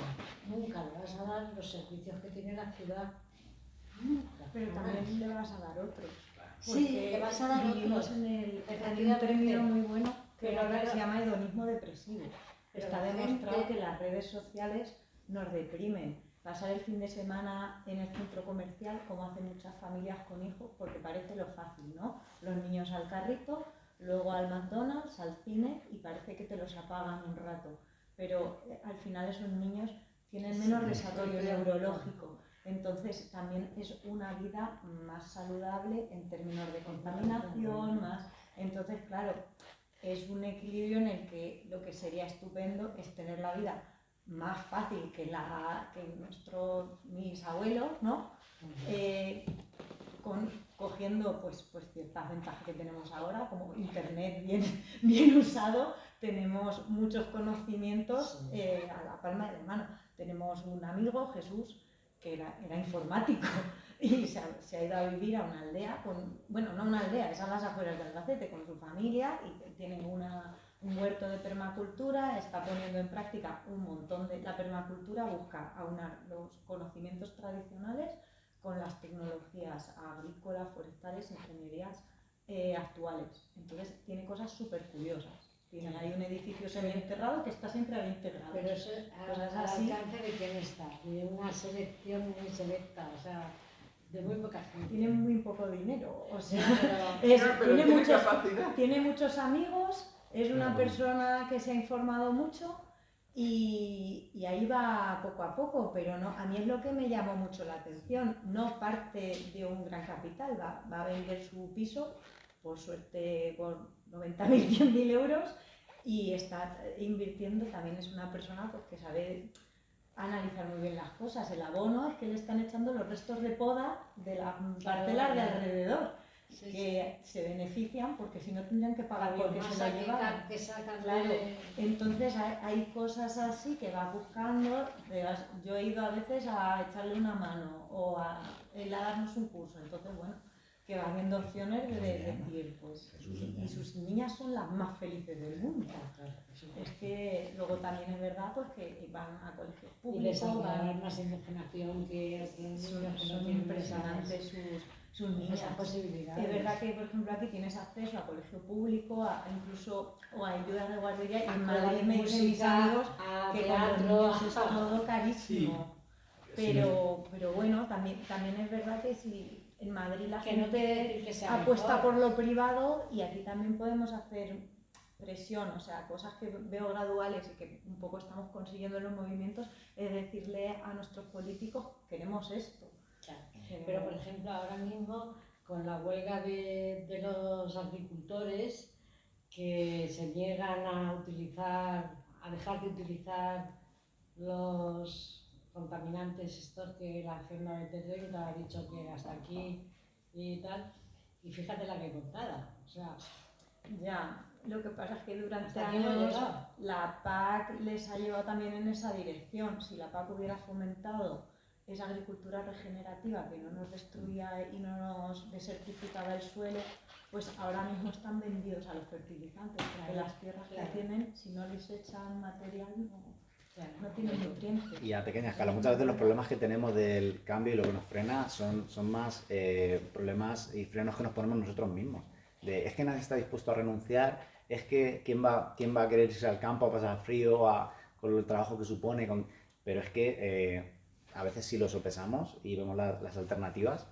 nunca le vas a dar los servicios que tiene la ciudad, nunca. Pero también le vas a dar otros. Sí, le vas a dar vivimos otros. hay un término muy bueno que Pero ahora claro, se llama hedonismo depresivo. pero Está la demostrado gente- que las redes sociales nos deprimen. Pasar el fin de semana en el centro comercial, como hacen muchas familias con hijos, porque parece lo fácil, ¿no? Los niños al carrito, luego al McDonald's, al cine, y parece que te los apagan un rato. Pero al final esos niños tienen menos desarrollo neurológico. Entonces también es una vida más saludable en términos de contaminación, más. Entonces, claro, es un equilibrio en el que lo que sería estupendo es tener la vida más fácil que mis abuelos, ¿no? Cogiendo pues ciertas ventajas que tenemos ahora, como internet bien usado, tenemos muchos conocimientos a la palma de la mano. Tenemos un amigo, Jesús, que era informático y se ha ido a vivir a una aldea, bueno, no una aldea, es a las afueras de Albacete, con su familia, y tiene un huerto de permacultura, está poniendo en práctica un montón de la permacultura, busca aunar los conocimientos tradicionales con las tecnologías agrícolas, forestales, ingenierías actuales. Entonces tiene cosas súper curiosas. Tiene ahí un edificio semienterrado que está siempre a 20 grados. Pero eso al alcance de quién está, de una selección muy selecta, o sea, de muy poca gente. Tiene muy poco dinero, o sea, Pero tiene capacidad. tiene muchos amigos, es una persona que se ha informado mucho y ahí va poco a poco, pero no, a mí es lo que me llamó mucho la atención, no parte de un gran capital, va a vender su piso, por suerte por 90.000, 100.000 euros, y está invirtiendo. También es una persona pues, que sabe analizar muy bien las cosas. El abono es que le están echando los restos de poda de las parcelas de alrededor, que se benefician porque si no tendrían que pagar porque se la llevan. Claro, entonces hay cosas así que vas buscando. Yo he ido a veces a echarle una mano o a él a darnos un curso, entonces bueno, que va viendo opciones de decir, pues, y sus niñas son las más felices del mundo. Es que luego también es verdad pues que van a colegios Y les públicos, dan más imaginación que otros niños que no son tienen impresionantes sus niñas. esas posibilidades. Es verdad que, por ejemplo, aquí tienes acceso a colegio público, incluso o a ayudas de guardería, y en Madrid me dicen mis amigos que con los niños es todo carísimo. Pero bueno, también es verdad que si en Madrid la Que no quiere gente decir que sea apuesta mejor. por lo privado, y aquí también podemos hacer presión, o sea, cosas que veo graduales y que un poco estamos consiguiendo en los movimientos, es decirle a nuestros políticos, queremos esto. Claro. Pero, por ejemplo, ahora mismo, con la huelga de los agricultores que se niegan a dejar de utilizar los contaminantes estos que la Agenda 2030 ha dicho que hasta aquí y tal, y fíjate la que contada, o sea, Ya, lo que pasa es que durante hasta aquí hemos años llegado. la PAC les ha llevado también en esa dirección. Si la PAC hubiera fomentado esa agricultura regenerativa que no nos destruía y no nos desertificaba el suelo, pues ahora mismo están vendidos a los fertilizantes, porque Claro, las tierras claro. que tienen, si no les echan material, Claro. no tienen nutrientes. Y a pequeña escala, muchas veces los problemas que tenemos del cambio y lo que nos frena son más problemas y frenos que nos ponemos nosotros mismos. Es que nadie está dispuesto a renunciar, es que ¿quién va a querer irse al campo a pasar frío con el trabajo que supone? Pero es que a veces si lo sopesamos y vemos las alternativas,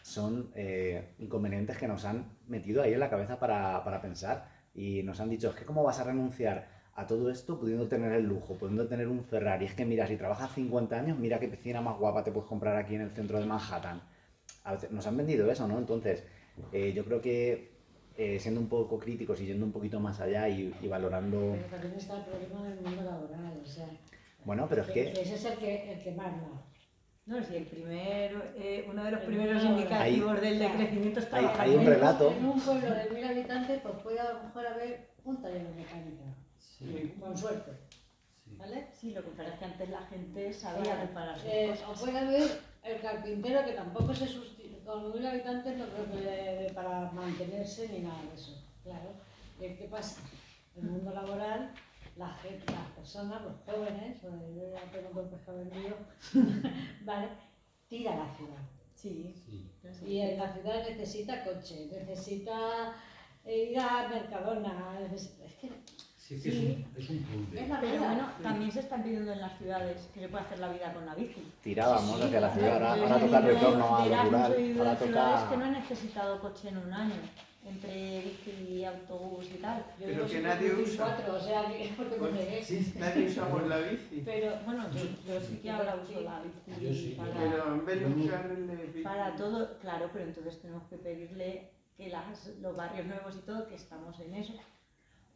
son inconvenientes que nos han metido ahí en la cabeza para pensar, y nos han dicho, es que ¿cómo vas a renunciar a todo esto pudiendo tener el lujo, pudiendo tener un Ferrari? Es que mira, si trabajas 50 años, mira qué piscina más guapa te puedes comprar aquí en el centro de Manhattan. A veces nos han vendido eso, ¿no? Entonces, yo creo que siendo un poco críticos y yendo un poquito más allá y valorando... Pero también está el problema del mundo laboral, o sea, Bueno, pero es Que que ese es el que manda. No, si el primer, uno de los primeros Primero, indicativos del decrecimiento está hay un relato. En un pueblo de 1000 habitantes, pues puede a lo mejor haber un taller de mecánica, Sí, con suerte, sí. ¿vale? Sí, lo que pasa es que antes la gente sabía Claro. reparar sus O cosas. puede haber el carpintero que tampoco se sustituye, con 1000 habitantes no creo que le dé para mantenerse ni nada de eso, claro. ¿Y qué pasa? En el mundo laboral, la gente, las personas, los jóvenes, yo ya tengo todo el pescado vendido, ¿vale? Tira a la ciudad. Sí. Sí. Y en la ciudad necesita coche, necesita ir a Mercadona, es que Sí, es que Sí. es un puzzle. es la Pero vida. bueno, también se están pidiendo en las ciudades que se puede hacer la vida con la bici. Tirábamos Sí, hacia la claro. ciudad, ahora Yo toca el he vivido retorno a de lo Erasmus, rural, he vivido ahora en ciudades que no toca... he necesitado coche en un año, entre bici y autobús y tal. Yo Pero digo que siempre nadie conducir usa. 4, o sea, que es porque me negué. Sí, Nadie usamos la bici. Pero bueno, yo sí que ahora uso la bici Yo sí, para, Pero en vez de usarle bici. para todo, claro, pero entonces tenemos que pedirle que los barrios nuevos y todo, que estamos en eso,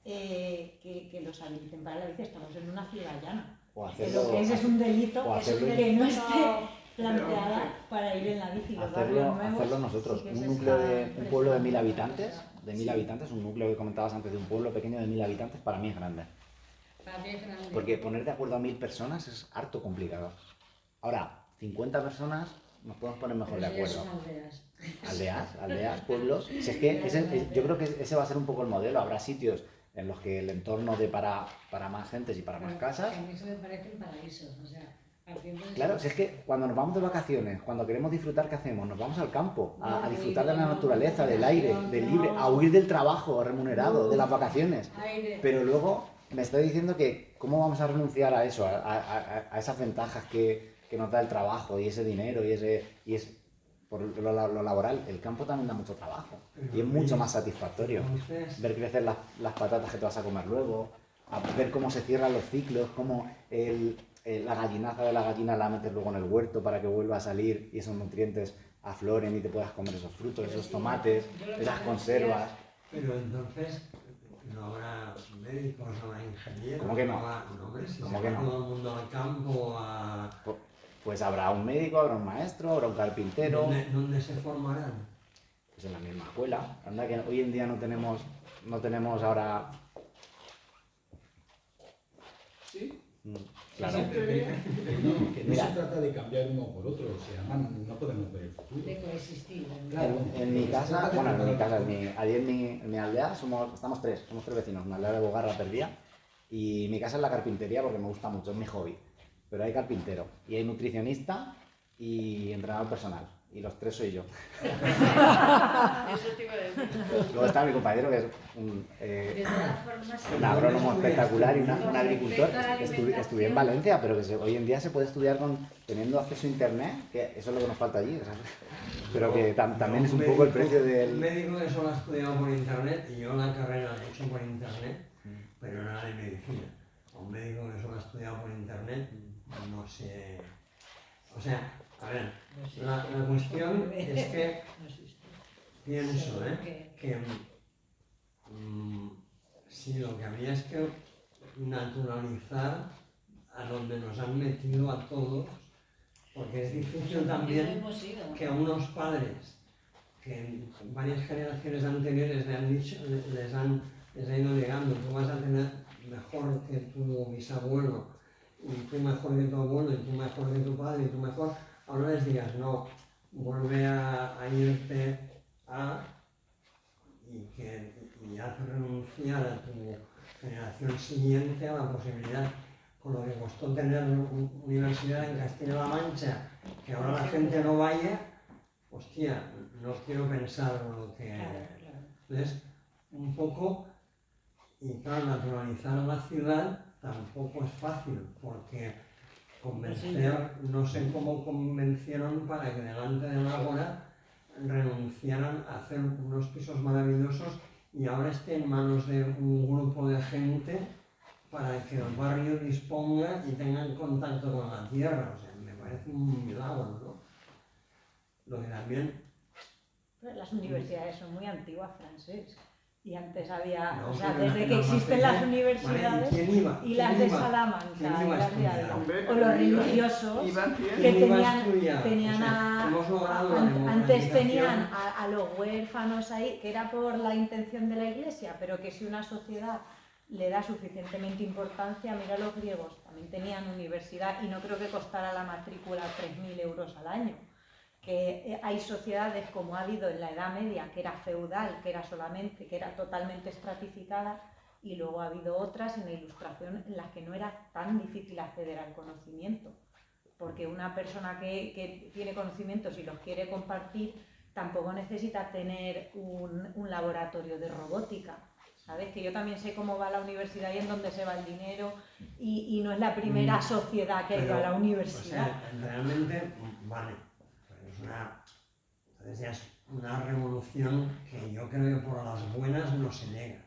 que los habiliten para la bici. Estamos en una ciudad llana. O Que lo que es un delito o hacerlo- que no esté No, planteada para ir en la bici. Los barrios hacerlo, nuevos hacerlo nosotros. sí que Un se núcleo de está un pueblo de 1000 presionando habitantes, para de 1000 habitantes, un núcleo que comentabas antes de un pueblo pequeño de 1000 habitantes, para mí es grande. para mí es grande. Porque poner de acuerdo a 1000 personas es harto complicado. Ahora, 50 personas nos podemos poner mejor de Pero sí, acuerdo. son aldeas. Aldeas, pueblos. Si es que yo creo que ese va a ser un poco el modelo. Habrá sitios en los que el entorno dé para más gentes y para más Pero casas. que a mí eso me parece un paraíso, o sea, partiendo de Claro, eso. si es que cuando nos vamos de vacaciones, cuando queremos disfrutar, ¿qué hacemos? Nos vamos al campo, a No, disfrutar de la no, naturaleza, del aire, del libre, a no. huir del trabajo remunerado, de las vacaciones. Aire. Pero luego me está diciendo que cómo vamos a renunciar a eso, a esas ventajas que nos da el trabajo y ese dinero y es por lo laboral. El campo también da mucho trabajo y es mucho más satisfactorio. Entonces, Ver crecer las patatas que te vas a comer luego, a ver cómo se cierran los ciclos, cómo la gallinaza de la gallina la metes luego en el huerto para que vuelva a salir y esos nutrientes afloren y te puedas comer esos frutos, Pero esos sí, tomates, yo lo que esas me conservas. pero entonces no habrá médicos, no habrá ingenieros. ¿Cómo que no? No, hombre, si ¿Cómo se que va no? todo el mundo al campo a... Pues habrá un médico, habrá un maestro, habrá un carpintero, ¿Dónde se formarán? pues en la misma escuela. Anda que hoy en día no tenemos ahora... ¿Sí? Claro. No, que no Mira. se trata de cambiar uno por otro, o sea, no podemos ver el futuro. De coexistir. ¿no? Claro. En mi casa, bueno, en mi casa, allí en mi aldea estamos tres vecinos, una aldea de Bogarra perdida, y mi casa es la carpintería porque me gusta mucho, es mi hobby. Pero hay carpintero, y hay nutricionista y entrenador personal, y los tres soy yo. Eso te iba a decir. Luego está mi compañero que es De todas formas, un agrónomo espectacular y un Con agricultor. respecto a la Estudié en alimentación. Valencia, pero que hoy en día se puede estudiar teniendo acceso a internet, que eso es lo que nos falta allí. ¿Sabes? Pero que también es un poco el precio Un del... médico que solo ha estudiado por internet, y yo la carrera la he hecho por internet, pero nada de medicina. Un médico que solo ha estudiado por internet, no sé... O sea, a ver, la cuestión es que no existe. pienso, Que- que sí, lo que había es que naturalizar a donde nos han metido a todos, porque es difícil también hemos ido. que a unos padres que en varias generaciones anteriores le han dicho, les ha ido llegando, tú vas a tener mejor que tu bisabuelo, y tú mejor que tu abuelo, y tú mejor que tu padre, y tú mejor, ahora les digas, no, vuelve a irte a, y haz renunciar a tu generación siguiente a la posibilidad, con lo que costó tener universidad en Castilla-La Mancha, que ahora la gente no vaya, hostia, no quiero pensar lo que... Claro. Entonces, un poco, y claro, naturalizar la ciudad tampoco es fácil, porque convencer, no sé cómo convencieron para que delante de la hora renunciaran a hacer unos pisos maravillosos y ahora esté en manos de un grupo de gente para que el barrio disponga y tengan contacto con la tierra. O sea, me parece un milagro, ¿no? Lo que también... Las universidades son muy antiguas, francés. Y antes había, No, o sea, pero desde en que los existen Albacete, las universidades ¿quién iba? y las ¿Quién de iba? Salamanca ¿Quién y iba a las de estudiar? Ávila, Hombre, o los pero religiosos iban que bien. ¿Quién iba a tenían, estudiar? tenían O sea, hemos logrado la antes tenían democratización. a los huérfanos ahí, que era por la intención de la Iglesia, pero que si una sociedad le da suficientemente importancia, mira los griegos, también tenían universidad y no creo que costara la matrícula 3.000 euros al año. Que hay sociedades como ha habido en la Edad Media, que era feudal, que era totalmente estratificada, y luego ha habido otras en la Ilustración en las que no era tan difícil acceder al conocimiento, porque una persona que tiene conocimientos y los quiere compartir tampoco necesita tener un laboratorio de robótica. ¿Sabes? Que yo también sé cómo va la universidad y en dónde se va el dinero, y no es la primera sociedad que ha ido a la universidad. O sea, realmente, vale, pero entonces ya es una revolución que yo creo que por las buenas no se niega.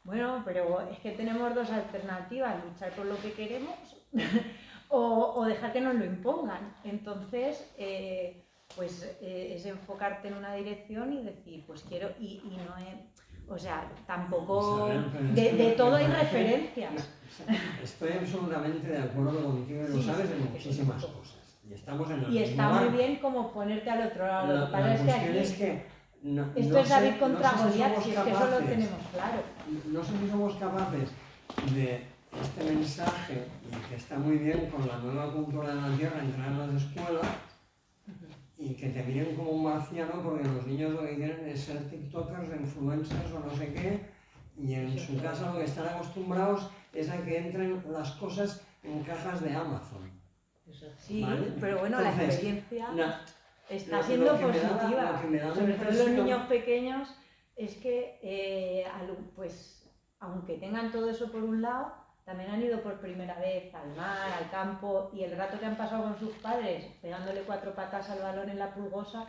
Bueno, pero es que tenemos dos alternativas: luchar por lo que queremos o dejar que nos lo impongan. Entonces, es enfocarte en una dirección y decir, pues quiero, y no es, o sea, tampoco, Isabel, pero de esto todo me hay parece- referencias. Estoy absolutamente de acuerdo contigo y lo Sí, sabes sí, en por muchísimas supuesto. cosas. Y estamos en el Y mismo está muy barco. bien como ponerte al otro lado. Lo que pasa La es que cuestión aquí, es que esto no es David sé- contra no sé si Goliat, somos si es que eso lo capaces- tenemos claro. No sé si somos capaces de este mensaje, y que está muy bien con la nueva cultura de la Tierra, entrar en las escuelas y que te miren como un marciano, porque los niños lo que quieren es ser tiktokers, influencers o no sé qué, y en su casa lo que están acostumbrados es a que entren las cosas en cajas de Amazon. Sí, ¿Vale? pero bueno, la Entonces, experiencia está lo siendo que me da la- positiva. lo que me da la Sobre todo los impresión- niños pequeños, es que pues aunque tengan todo eso por un lado, también han ido por primera vez al mar, al campo, y el rato que han pasado con sus padres pegándole 4 patas al balón en la pulgosa,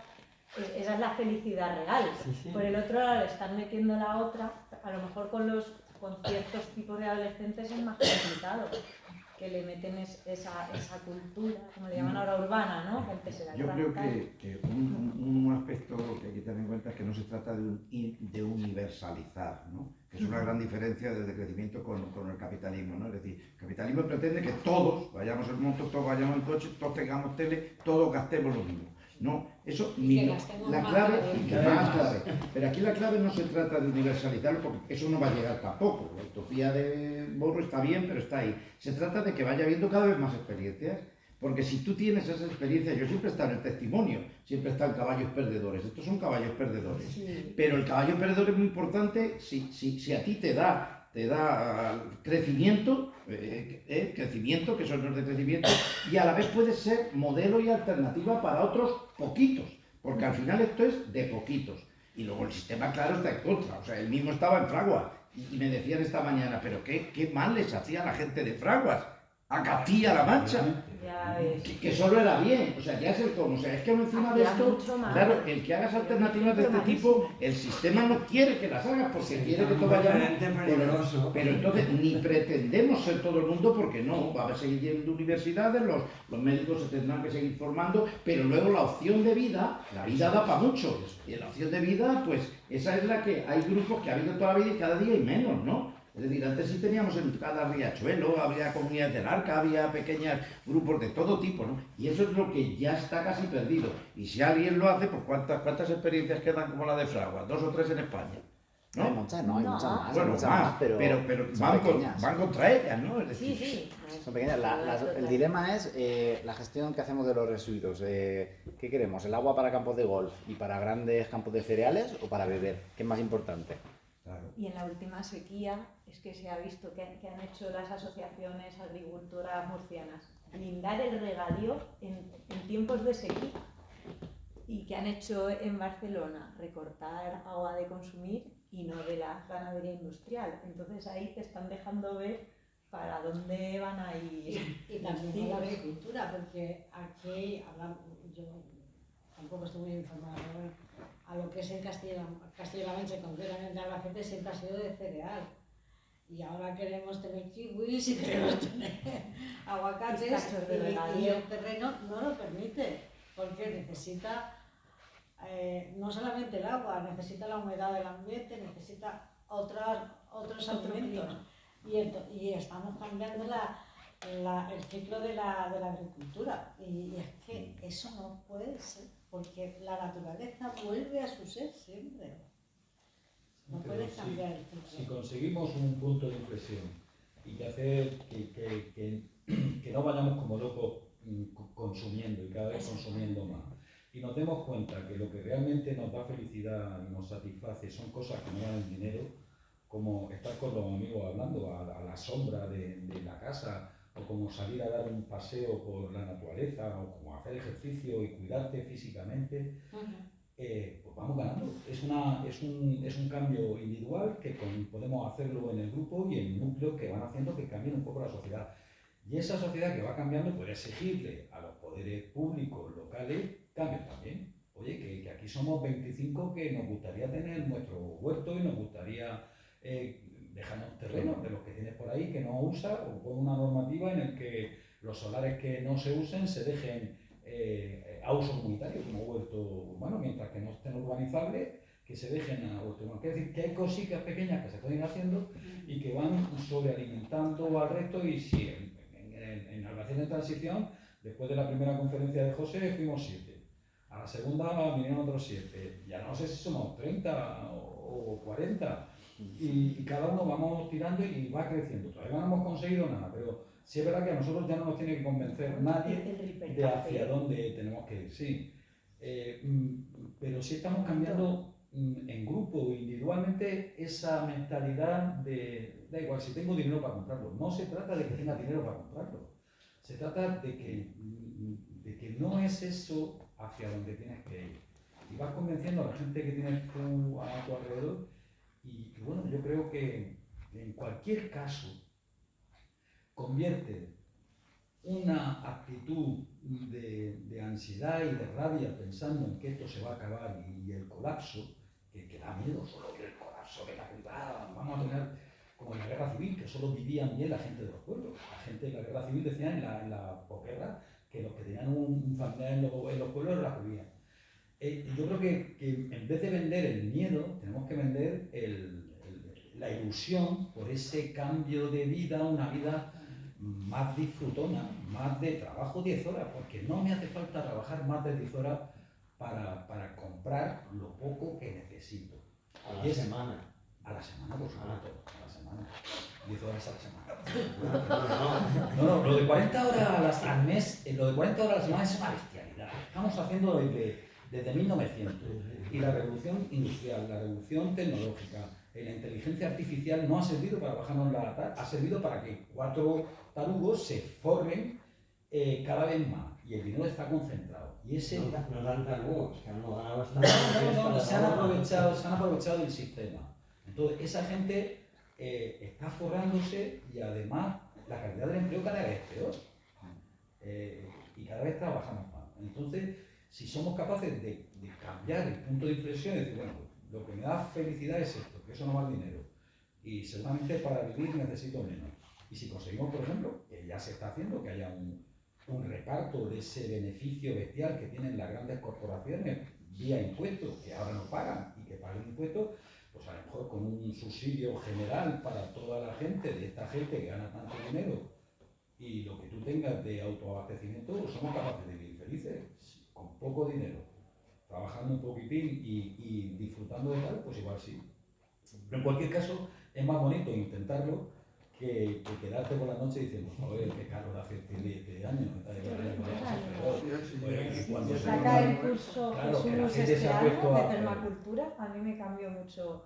esa es la felicidad real. Sí, sí. Por el otro lado le están metiendo la otra, a lo mejor con ciertos tipos de adolescentes es más complicado, que le meten esa cultura, como le llaman ahora, urbana, ¿no? Que antes era Yo creo rural. que un aspecto que hay que tener en cuenta es que no se trata de universalizar, ¿no? Que es una gran diferencia desde el crecimiento con el capitalismo, ¿no? Es decir, el capitalismo pretende que todos vayamos en moto, todos vayamos en coche, todos tengamos tele, todos gastemos lo mismo. No, eso Y ni que no. gastemos La más clave, cada vez. y que más clave. Pero aquí la clave no se trata de universalizarlo, porque eso no va a llegar tampoco. La utopía de Borro está bien, pero está ahí. Se trata de que vaya habiendo cada vez más experiencias. Porque si tú tienes esas experiencias, yo siempre he estado en el testimonio, siempre están caballos perdedores. Estos son caballos perdedores. Sí. Pero el caballo perdedor es muy importante si a ti te da crecimiento, crecimiento, que son los de crecimiento, y a la vez puede ser modelo y alternativa para otros poquitos, porque al final esto es de poquitos. Y luego el sistema, claro, está en contra. O sea, él mismo estaba en Fraguas y me decían esta mañana, pero qué mal les hacía a la gente de Fraguas, a Castilla-La Mancha. Ya ves. Que solo era bien, o sea, ya es el cómo, o sea, es que encima de Hacía esto, mucho mal. claro, el que hagas alternativas de este tipo, el sistema no quiere que las hagas porque quiere que todo vaya bien. peligroso. Pero entonces ni pretendemos ser todo el mundo porque no, va a seguir yendo universidades, los médicos se tendrán que seguir formando, pero luego la opción de vida, la vida da para mucho, y en la opción de vida, pues esa es la que hay grupos que ha habido toda la vida y cada día hay menos, ¿no? Es decir, antes sí teníamos en cada riachuelo, había comunidades del Arca, había pequeños grupos de todo tipo, ¿no? Y eso es lo que ya está casi perdido. Y si alguien lo hace, pues ¿cuántas experiencias quedan como la de Fraguas? 2 o 3 en España, No hay ¿no? muchas, no, hay No. muchas más. Bueno, hay muchas más, pero son van pequeñas. contra ellas, ¿no? Es Sí, decir, sí. Son pequeñas. El dilema es la gestión que hacemos de los residuos. ¿Qué queremos? ¿El agua para campos de golf y para grandes campos de cereales o para beber? ¿Qué es más importante? claro. Y en la última sequía es que se ha visto que han hecho las asociaciones agricultoras murcianas, blindar el regadío en tiempos de sequía, y que han hecho en Barcelona recortar agua de consumir y no de la ganadería industrial. Entonces ahí te están dejando ver para dónde van a ir. Y también con la agricultura, porque aquí yo tampoco estoy muy informada, pero bueno, a lo que es en Castilla-La Mancha, concretamente Albacete, siempre ha sido de cereal. Y ahora queremos tener kiwis y queremos tener aguacates, Pistachos de y regadío. el terreno no lo permite, porque necesita no solamente el agua, necesita la humedad del ambiente, necesita otros alimentos. Y estamos cambiando el ciclo de la agricultura. Y es que eso no puede ser, porque la naturaleza vuelve a su ser siempre. No Pero puedes cambiar el ciclo. si conseguimos un punto de inflexión y que hacer que no vayamos como locos consumiendo y cada vez consumiendo más, y nos demos cuenta que lo que realmente nos da felicidad y nos satisface son cosas que no dan dinero, como estar con los amigos hablando a la sombra de la casa, o como salir a dar un paseo por la naturaleza, o como hacer ejercicio y cuidarte físicamente, pues vamos ganando. Es un cambio individual que podemos hacerlo en el grupo y en núcleos que van haciendo que cambien un poco la sociedad. Y esa sociedad que va cambiando puede exigirle a los poderes públicos locales cambien también. Oye, que aquí somos 25 que nos gustaría tener nuestro huerto y nos gustaría dejarnos terrenos de los que tienes por ahí que no usas, o con una normativa en el que los solares que no se usen se dejen a uso comunitario como huerto urbano, mientras que no estén urbanizables, que se dejen a huerto urbano. Quiere decir que hay cositas pequeñas que se pueden ir haciendo y que van sobrealimentando al resto. Y sí, en Albacete en transición, después de la primera conferencia de José, fuimos 7. A la segunda vinieron otros 7. Ya no sé si somos 30 o 40. Y cada uno vamos tirando y va creciendo. Todavía no hemos conseguido nada, pero sí es verdad que a nosotros ya no nos tiene que convencer nadie de hacia dónde tenemos que ir. Sí. Pero sí estamos cambiando en grupo, individualmente, esa mentalidad de, da igual, si tengo dinero para comprarlo. No se trata de que tenga dinero para comprarlo. Se trata de que no es eso hacia donde tienes que ir. Y vas convenciendo a la gente que tienes a tu alrededor. Y bueno, yo creo que en cualquier caso convierte una actitud de ansiedad y de rabia pensando en que esto se va a acabar y el colapso, que da miedo solo que el colapso, que vamos a tener como en la guerra civil, que solo vivían bien la gente de los pueblos. La gente de la guerra civil decía en la posguerra que los que tenían un familiar en los pueblos las vivían. Yo creo que en vez de vender el miedo, tenemos que vender la ilusión por ese cambio de vida, una vida más disfrutona, más de trabajo 10 horas, porque no me hace falta trabajar más de 10 horas para comprar lo poco que necesito. A la semana. A la semana, por supuesto, a la semana. 10 horas a la semana. No, lo de 40 horas al mes, lo de 40 horas a la semana es una bestialidad. Estamos haciendo desde 1900. Y la revolución industrial, la revolución tecnológica, la inteligencia artificial no ha servido para bajarnos la tarde, ha servido para que 4 tarugos se forren cada vez más. Y el dinero está concentrado. Y ese... No dan tarugos, que han ganado bastante. No, se han aprovechado del sistema. Entonces, esa gente está forrándose y además la calidad del empleo cada vez es peor. Y cada vez trabajamos más. Entonces, si somos capaces de cambiar el punto de inflexión y decir, bueno, lo que me da felicidad es esto, que eso no vale dinero. Y seguramente para vivir necesito menos. Y si conseguimos, por ejemplo, que ya se está haciendo, que haya un reparto de ese beneficio bestial que tienen las grandes corporaciones vía impuestos, que ahora no pagan y que paguen impuestos, pues a lo mejor con un subsidio general para toda la gente, de esta gente que gana tanto dinero, y lo que tú tengas de autoabastecimiento, pues somos capaces de vivir felices, con poco dinero, trabajando un poquitín y disfrutando de tal, pues igual sí. Pero en cualquier caso, es más bonito intentarlo que quedarte por la noche diciendo, joder, qué calor hace este año. Saca el curso Claro, que la Jesús gente se este ha año puesto de a... permacultura, a mí me cambió mucho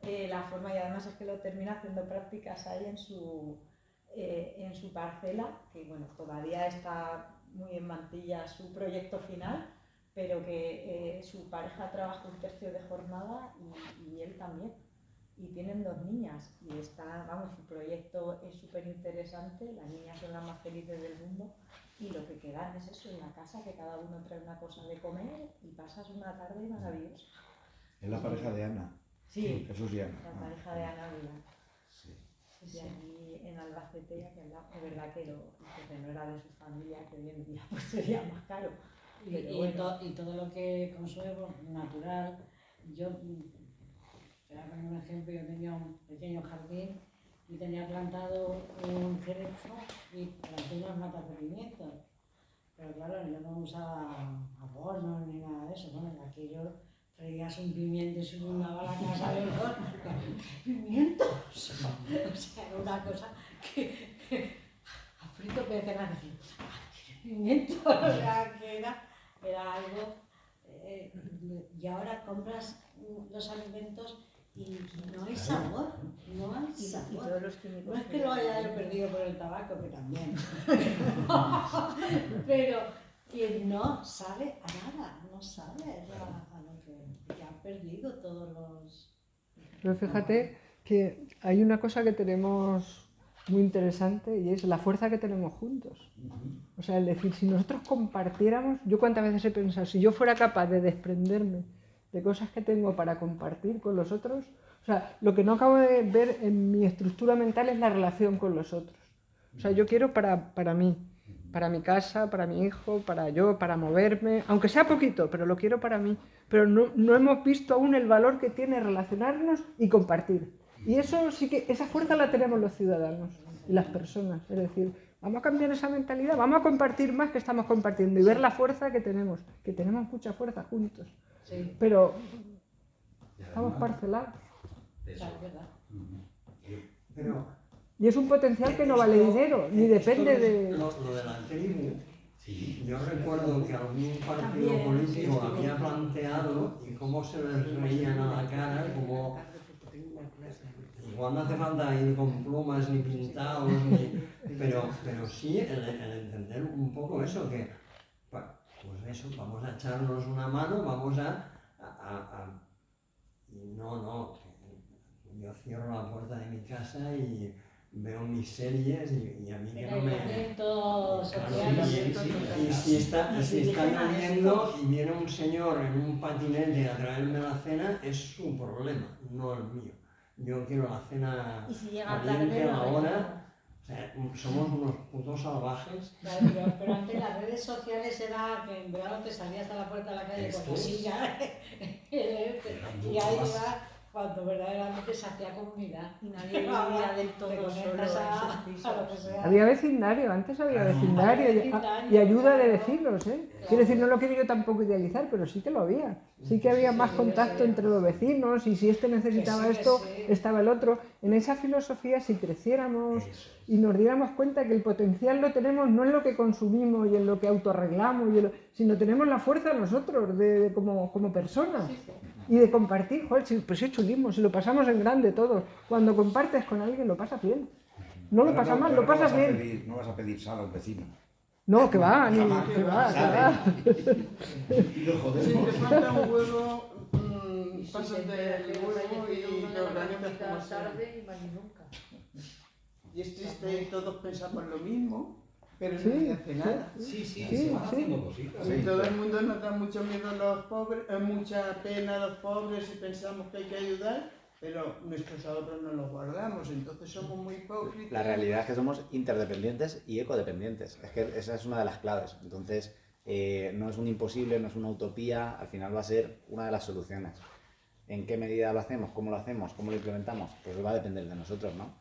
la forma, y además es que lo termina haciendo prácticas ahí en su parcela, que bueno, todavía está muy en mantilla su proyecto final, pero que su pareja trabaja 1/3 de jornada y él también. Y tienen 2 niñas y su proyecto es súper interesante, las niñas son las más felices del mundo y lo que quedan es eso, en la casa, que cada uno trae una cosa de comer y pasas una tarde maravillosa. Es la pareja de Ana. Sí, Jesús y Ana. la pareja de Ana Vila. Sí. Y aquí en Albacete, que es verdad que el terreno era de su familia, que hoy en día pues sería más caro. Pero bueno. Y todo lo que consumo natural, yo, te voy a poner un ejemplo, yo tenía un pequeño jardín y tenía plantado un cerezo y planté unas matas de pimientos. Pero claro, yo no usaba abono ni nada de eso, bueno, aquello freías un pimiento y se inundaba la casa de olor. ¡Pimientos! O sea, era una cosa que a frito empezaba a decir, pimientos, o sea, que era algo. Y ahora compras los alimentos y no hay sabor, no hay Y sabor. todos los químicos. No es que lo haya yo perdido por el tabaco, que también. Pero que no sabe a nada, no sabe a lo que han perdido todos los... Pero fíjate que hay una cosa que tenemos muy interesante y es la fuerza que tenemos juntos. O sea, es decir, si nosotros compartiéramos, yo cuántas veces he pensado, si yo fuera capaz de desprenderme de cosas que tengo para compartir con los otros, o sea, lo que no acabo de ver en mi estructura mental es la relación con los otros. O sea, yo quiero para mí, para mi casa, para mi hijo, para yo, para moverme, aunque sea poquito, pero lo quiero para mí. Pero no hemos visto aún el valor que tiene relacionarnos y compartir. Y eso sí que, esa fuerza la tenemos los ciudadanos y las personas. Es decir, vamos a cambiar esa mentalidad, vamos a compartir más que estamos compartiendo y ver la fuerza que tenemos mucha fuerza juntos. Sí, Pero Y estamos además, parcelados. claro, es verdad. Pero Y es un potencial que no vale dinero, ni depende de... Lo de la tribu, sí, yo recuerdo que algún partido También, político había planteado y cómo se les reían a la cara, como igual no hace falta ir con plumas ni pintados, pero sí el entender un poco eso, que pues eso, vamos a echarnos una mano, vamos y no, yo cierro la puerta de mi casa y veo mis series y a mí que El no me... aislamiento social. Y si está lloviendo y viene un señor en un patinete a traerme la cena, es su problema, no el mío. Yo quiero la cena Y si llega caliente tarde, a la no, hora. O sea, somos unos putos salvajes. Claro, pero antes las redes sociales era que en verano te salías a la puerta de la calle con la silla y ahí iba cuando verdaderamente se hacía comunidad. Y nadie vivía del todo Te solo en conectas sus pisos. a lo que sea. Había vecindario, antes había Claro. vecindario Había y vecindario, ayuda de claro. vecinos, ¿eh? Quiero decir, no lo quiero yo tampoco idealizar, pero sí que lo había. Sí que había más contacto entre los vecinos y si este necesitaba Que sí, esto, sí. estaba el otro. En esa filosofía, si creciéramos y nos diéramos cuenta que el potencial lo tenemos no en lo que consumimos y en lo que autoarreglamos, sino tenemos la fuerza nosotros como personas. Y de compartir, joder, pues es chulismo, si lo pasamos en grande todos. Cuando compartes con alguien lo pasas bien. No lo pasas mal, lo pasas bien. No vas a pedir sal a un vecino. No, que va, ni Jamás. que va, que Sale. va. Y lo Si jodemos. te falta un huevo, Sí, pasas te enteras del que huevo hemos fallecido y una de lo la organizas mañanita como sea. tarde y más nunca. Y es triste y todos pensamos lo mismo, pero Sí, no se hace nada. sí, Sí, se van sí. haciendo cositas. Y todo el mundo nos da mucho miedo a los pobres, mucha pena a los pobres y pensamos que hay que ayudar, pero nuestros ahorros no los guardamos, entonces somos muy hipócritas. La realidad es que somos interdependientes y ecodependientes. Es que esa es una de las claves. Entonces, no es un imposible, no es una utopía, al final va a ser una de las soluciones. ¿En qué medida lo hacemos? ¿Cómo lo hacemos? ¿Cómo lo implementamos? Pues va a depender de nosotros, ¿no?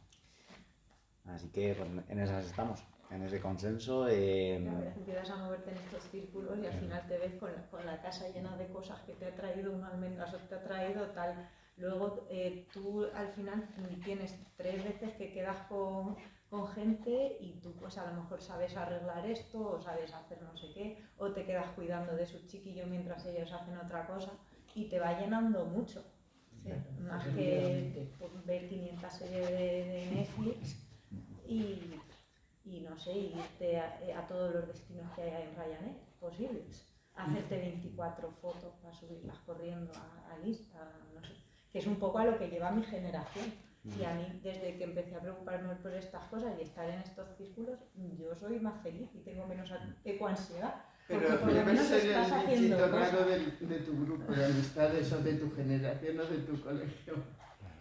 Así que pues, en esas estamos, en ese consenso. Empiezas a moverte en estos círculos y al final te ves con la casa llena de cosas que te ha traído un almendras o te ha traído tal. Luego tú al final tienes 3 veces que quedas con gente y tú pues a lo mejor sabes arreglar esto o sabes hacer no sé qué o te quedas cuidando de su chiquillo mientras ellos hacen otra cosa y te va llenando mucho. Sí, más que ver 500 series de Netflix y no sé, irte a todos los destinos que hay en Ryanair posibles. Hacerte 24 fotos para subirlas corriendo al Instagram, no sé. Que es un poco a lo que lleva mi generación. Y a mí, desde que empecé a preocuparme por estas cosas y estar en estos círculos, yo soy más feliz y tengo menos ecoansiedad. Porque Pero por lo debes menos ser estás el haciendo bichito cosas. raro de tu grupo de amistades o de tu generación o de tu colegio,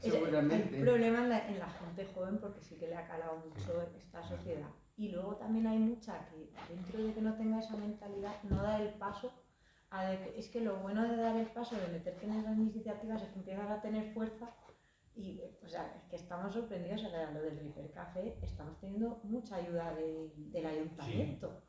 seguramente. El problema en la gente joven, porque sí que le ha calado mucho esta sociedad. Y luego también hay mucha que, dentro de que no tenga esa mentalidad, no da el paso. Es que lo bueno de dar el paso, de meterte en esas iniciativas, es que empiezas a tener fuerza. Y, o sea, es que estamos sorprendidos. O sea, lo del Hipercafé, estamos teniendo mucha ayuda del ayuntamiento,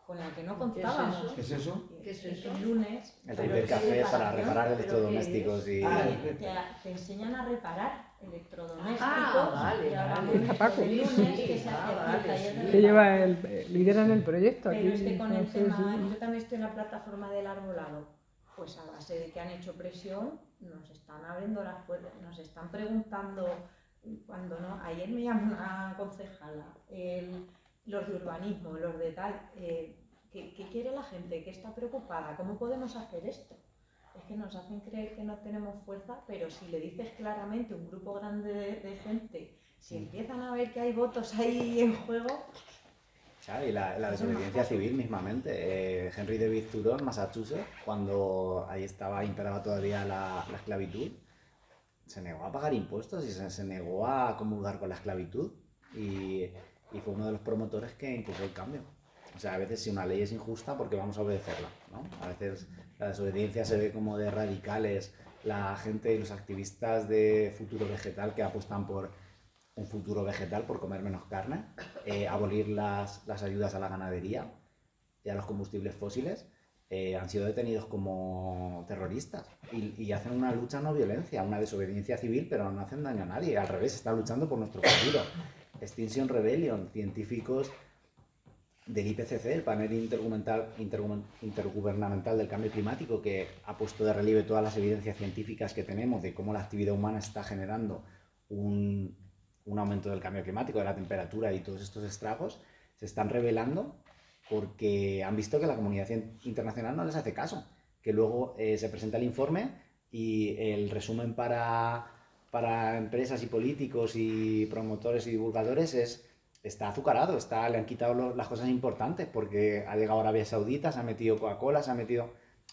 con la que no contábamos. ¿Qué es eso? ¿Qué es eso? El lunes. El pero Hipercafé ¿qué para reparación? reparar ¿Pero electrodomésticos qué y... es? Te enseñan a reparar electrodomésticos. Ah, vale, y ahora vale. hemos Está hecho Paco. el lunes que se hace Ah, el taller de vale, Que lleva reparación. lideran el proyecto aquí. Pero es que con el Sí, tema, sí. yo también estoy en la plataforma del arbolado, pues a base de que han hecho presión, nos están abriendo las puertas, nos están preguntando, cuando no, ayer me llamó una concejala, los de urbanismo, los de tal, ¿qué quiere la gente? ¿Qué está preocupada? ¿Cómo podemos hacer esto? Es que nos hacen creer que no tenemos fuerza, pero si le dices claramente a un grupo grande de gente, si empiezan a ver que hay votos ahí en juego. Claro, y la desobediencia civil mismamente. Henry David Thoreau, en Massachusetts, cuando ahí imperaba todavía la esclavitud, se negó a pagar impuestos y se negó a comulgar con la esclavitud. Y fue uno de los promotores que impulsó el cambio. O sea, a veces si una ley es injusta, porque vamos a obedecerla, ¿no? A veces la desobediencia se ve como de radicales, la gente y los activistas de Futuro Vegetal que apuestan por un futuro vegetal, por comer menos carne, abolir las ayudas a la ganadería y a los combustibles fósiles, han sido detenidos como terroristas y hacen una lucha no violencia, una desobediencia civil, pero no hacen daño a nadie, al revés, están luchando por nuestro futuro. Extinction Rebellion, científicos del IPCC, el panel intergubernamental del cambio climático, que ha puesto de relieve todas las evidencias científicas que tenemos de cómo la actividad humana está generando un aumento del cambio climático, de la temperatura y todos estos estragos, se están revelando porque han visto que la comunidad internacional no les hace caso, que luego se presenta el informe y el resumen para empresas y políticos y promotores y divulgadores está azucarado, le han quitado las cosas importantes porque ha llegado Arabia Saudita, se ha metido Coca-Cola, se ha metido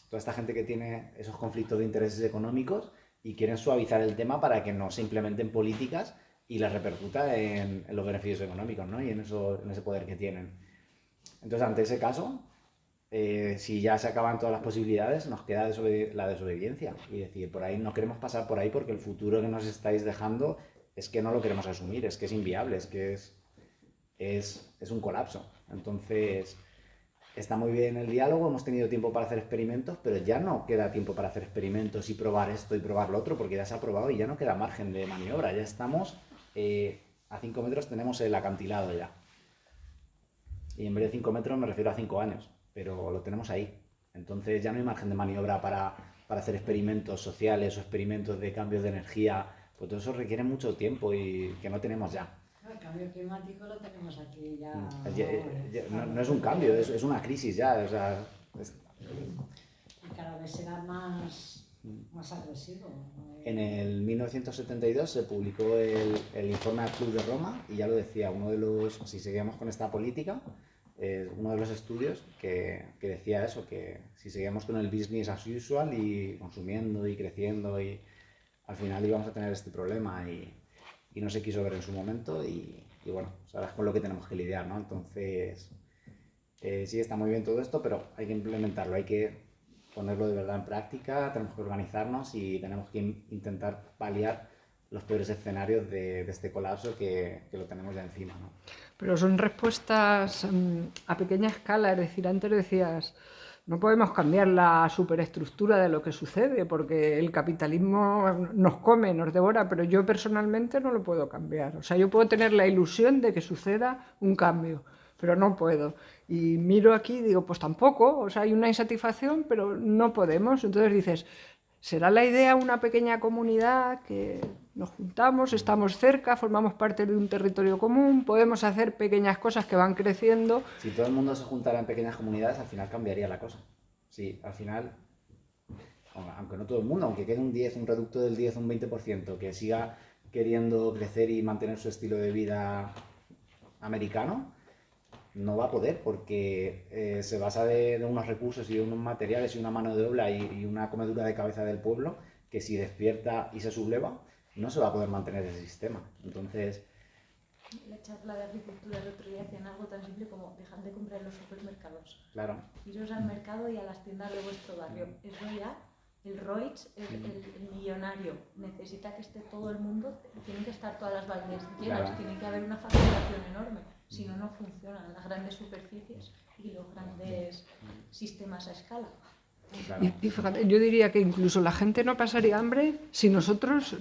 toda esta gente que tiene esos conflictos de intereses económicos y quieren suavizar el tema para que no se implementen políticas y les repercuta en los beneficios económicos, ¿no? Y en ese poder que tienen. Entonces, ante ese caso, si ya se acaban todas las posibilidades, nos queda la desobediencia y decir, por ahí no queremos pasar por ahí porque el futuro que nos estáis dejando es que no lo queremos asumir, es que es inviable, es que es un colapso. Entonces, está muy bien el diálogo, hemos tenido tiempo para hacer experimentos, pero ya no queda tiempo para hacer experimentos y probar esto y probar lo otro, porque ya se ha probado y ya no queda margen de maniobra, ya estamos, a 5 metros tenemos el acantilado ya. Y en vez de 5 metros me refiero a 5 años, pero lo tenemos ahí. Entonces ya no hay margen de maniobra para hacer experimentos sociales o experimentos de cambios de energía, pues todo eso requiere mucho tiempo y que no tenemos ya. El cambio climático lo tenemos aquí ya. No es un cambio, es una crisis ya. O sea, Y cada vez será más agresivo. En el 1972 se publicó el informe del Club de Roma y ya lo decía, si seguíamos con esta política, uno de los estudios que decía eso, que si seguíamos con el business as usual y consumiendo y creciendo y al final íbamos a tener este problema y no se quiso ver en su momento y bueno, ahora es con lo que tenemos que lidiar, ¿no? Entonces, sí está muy bien todo esto, pero hay que implementarlo, hay que ponerlo de verdad en práctica, tenemos que organizarnos y tenemos que intentar paliar los peores escenarios de este colapso que lo tenemos ya encima, ¿no? Pero son respuestas a pequeña escala, es decir, antes decías, no podemos cambiar la superestructura de lo que sucede porque el capitalismo nos come, nos devora, pero yo personalmente no lo puedo cambiar. O sea, yo puedo tener la ilusión de que suceda un cambio, pero no puedo. Y miro aquí y digo, pues tampoco, o sea, hay una insatisfacción, pero no podemos. Entonces dices, ¿será la idea una pequeña comunidad que nos juntamos, estamos cerca, formamos parte de un territorio común, podemos hacer pequeñas cosas que van creciendo? Si todo el mundo se juntara en pequeñas comunidades, al final cambiaría la cosa. Sí, al final, aunque no todo el mundo, aunque quede un reducto del 10, un 20%, que siga queriendo crecer y mantener su estilo de vida americano, no va a poder porque se basa de unos recursos y de unos materiales y una mano de obra y una comedura de cabeza del pueblo que si despierta y se subleva, no se va a poder mantener ese sistema. Entonces, la charla de agricultura el otro día hacían algo tan simple como dejad de comprar en los supermercados. Claro. Iros al mercado y a las tiendas de vuestro barrio. Eso ya, el Roig, el millonario, necesita que esté todo el mundo, tienen que estar todas las baldeas llenas, Claro. tiene que haber una facturación enorme. Si no, no funcionan las grandes superficies y los grandes sistemas a escala. Claro. Y fíjate, yo diría que incluso la gente no pasaría hambre si nosotros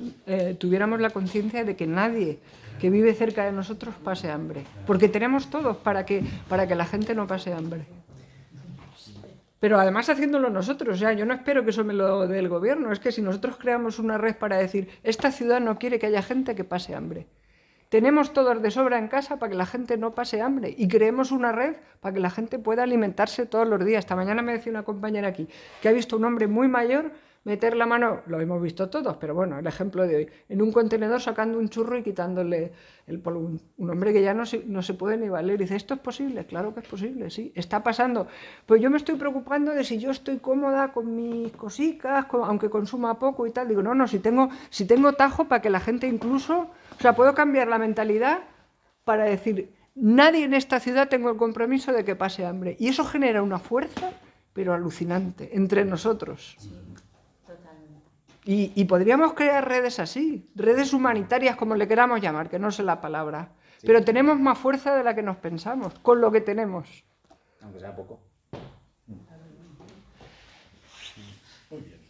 tuviéramos la conciencia de que nadie que vive cerca de nosotros pase hambre. Porque tenemos todos para que la gente no pase hambre. Pero además haciéndolo nosotros, o sea, yo no espero que eso me lo dé el gobierno, es que si nosotros creamos una red para decir, esta ciudad no quiere que haya gente que pase hambre. Tenemos todos de sobra en casa para que la gente no pase hambre y creemos una red para que la gente pueda alimentarse todos los días. Esta mañana me decía una compañera aquí que ha visto a un hombre muy mayor meter la mano, lo hemos visto todos, pero bueno, el ejemplo de hoy, en un contenedor sacando un churro y quitándole el polvo. Un hombre que ya no se puede ni valer. Y dice, ¿esto es posible? Claro que es posible, sí, está pasando. Pues yo me estoy preocupando de si yo estoy cómoda con mis cositas, aunque consuma poco y tal. Digo, no, si tengo tajo para que la gente incluso, o sea, puedo cambiar la mentalidad para decir, nadie en esta ciudad tengo el compromiso de que pase hambre. Y eso genera una fuerza, pero alucinante, entre nosotros. Sí, totalmente. Y podríamos crear redes así, redes humanitarias, como le queramos llamar, que no sé la palabra. Sí. Pero tenemos más fuerza de la que nos pensamos, con lo que tenemos. Aunque sea poco. Muy bien.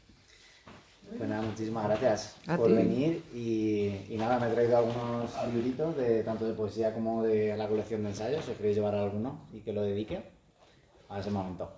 Pues nada, muchísimas gracias A por ti. venir y nada, me he traído algunos libritos, tanto de poesía como de la colección de ensayos, si os queréis llevar alguno y que lo dedique. A ese momento.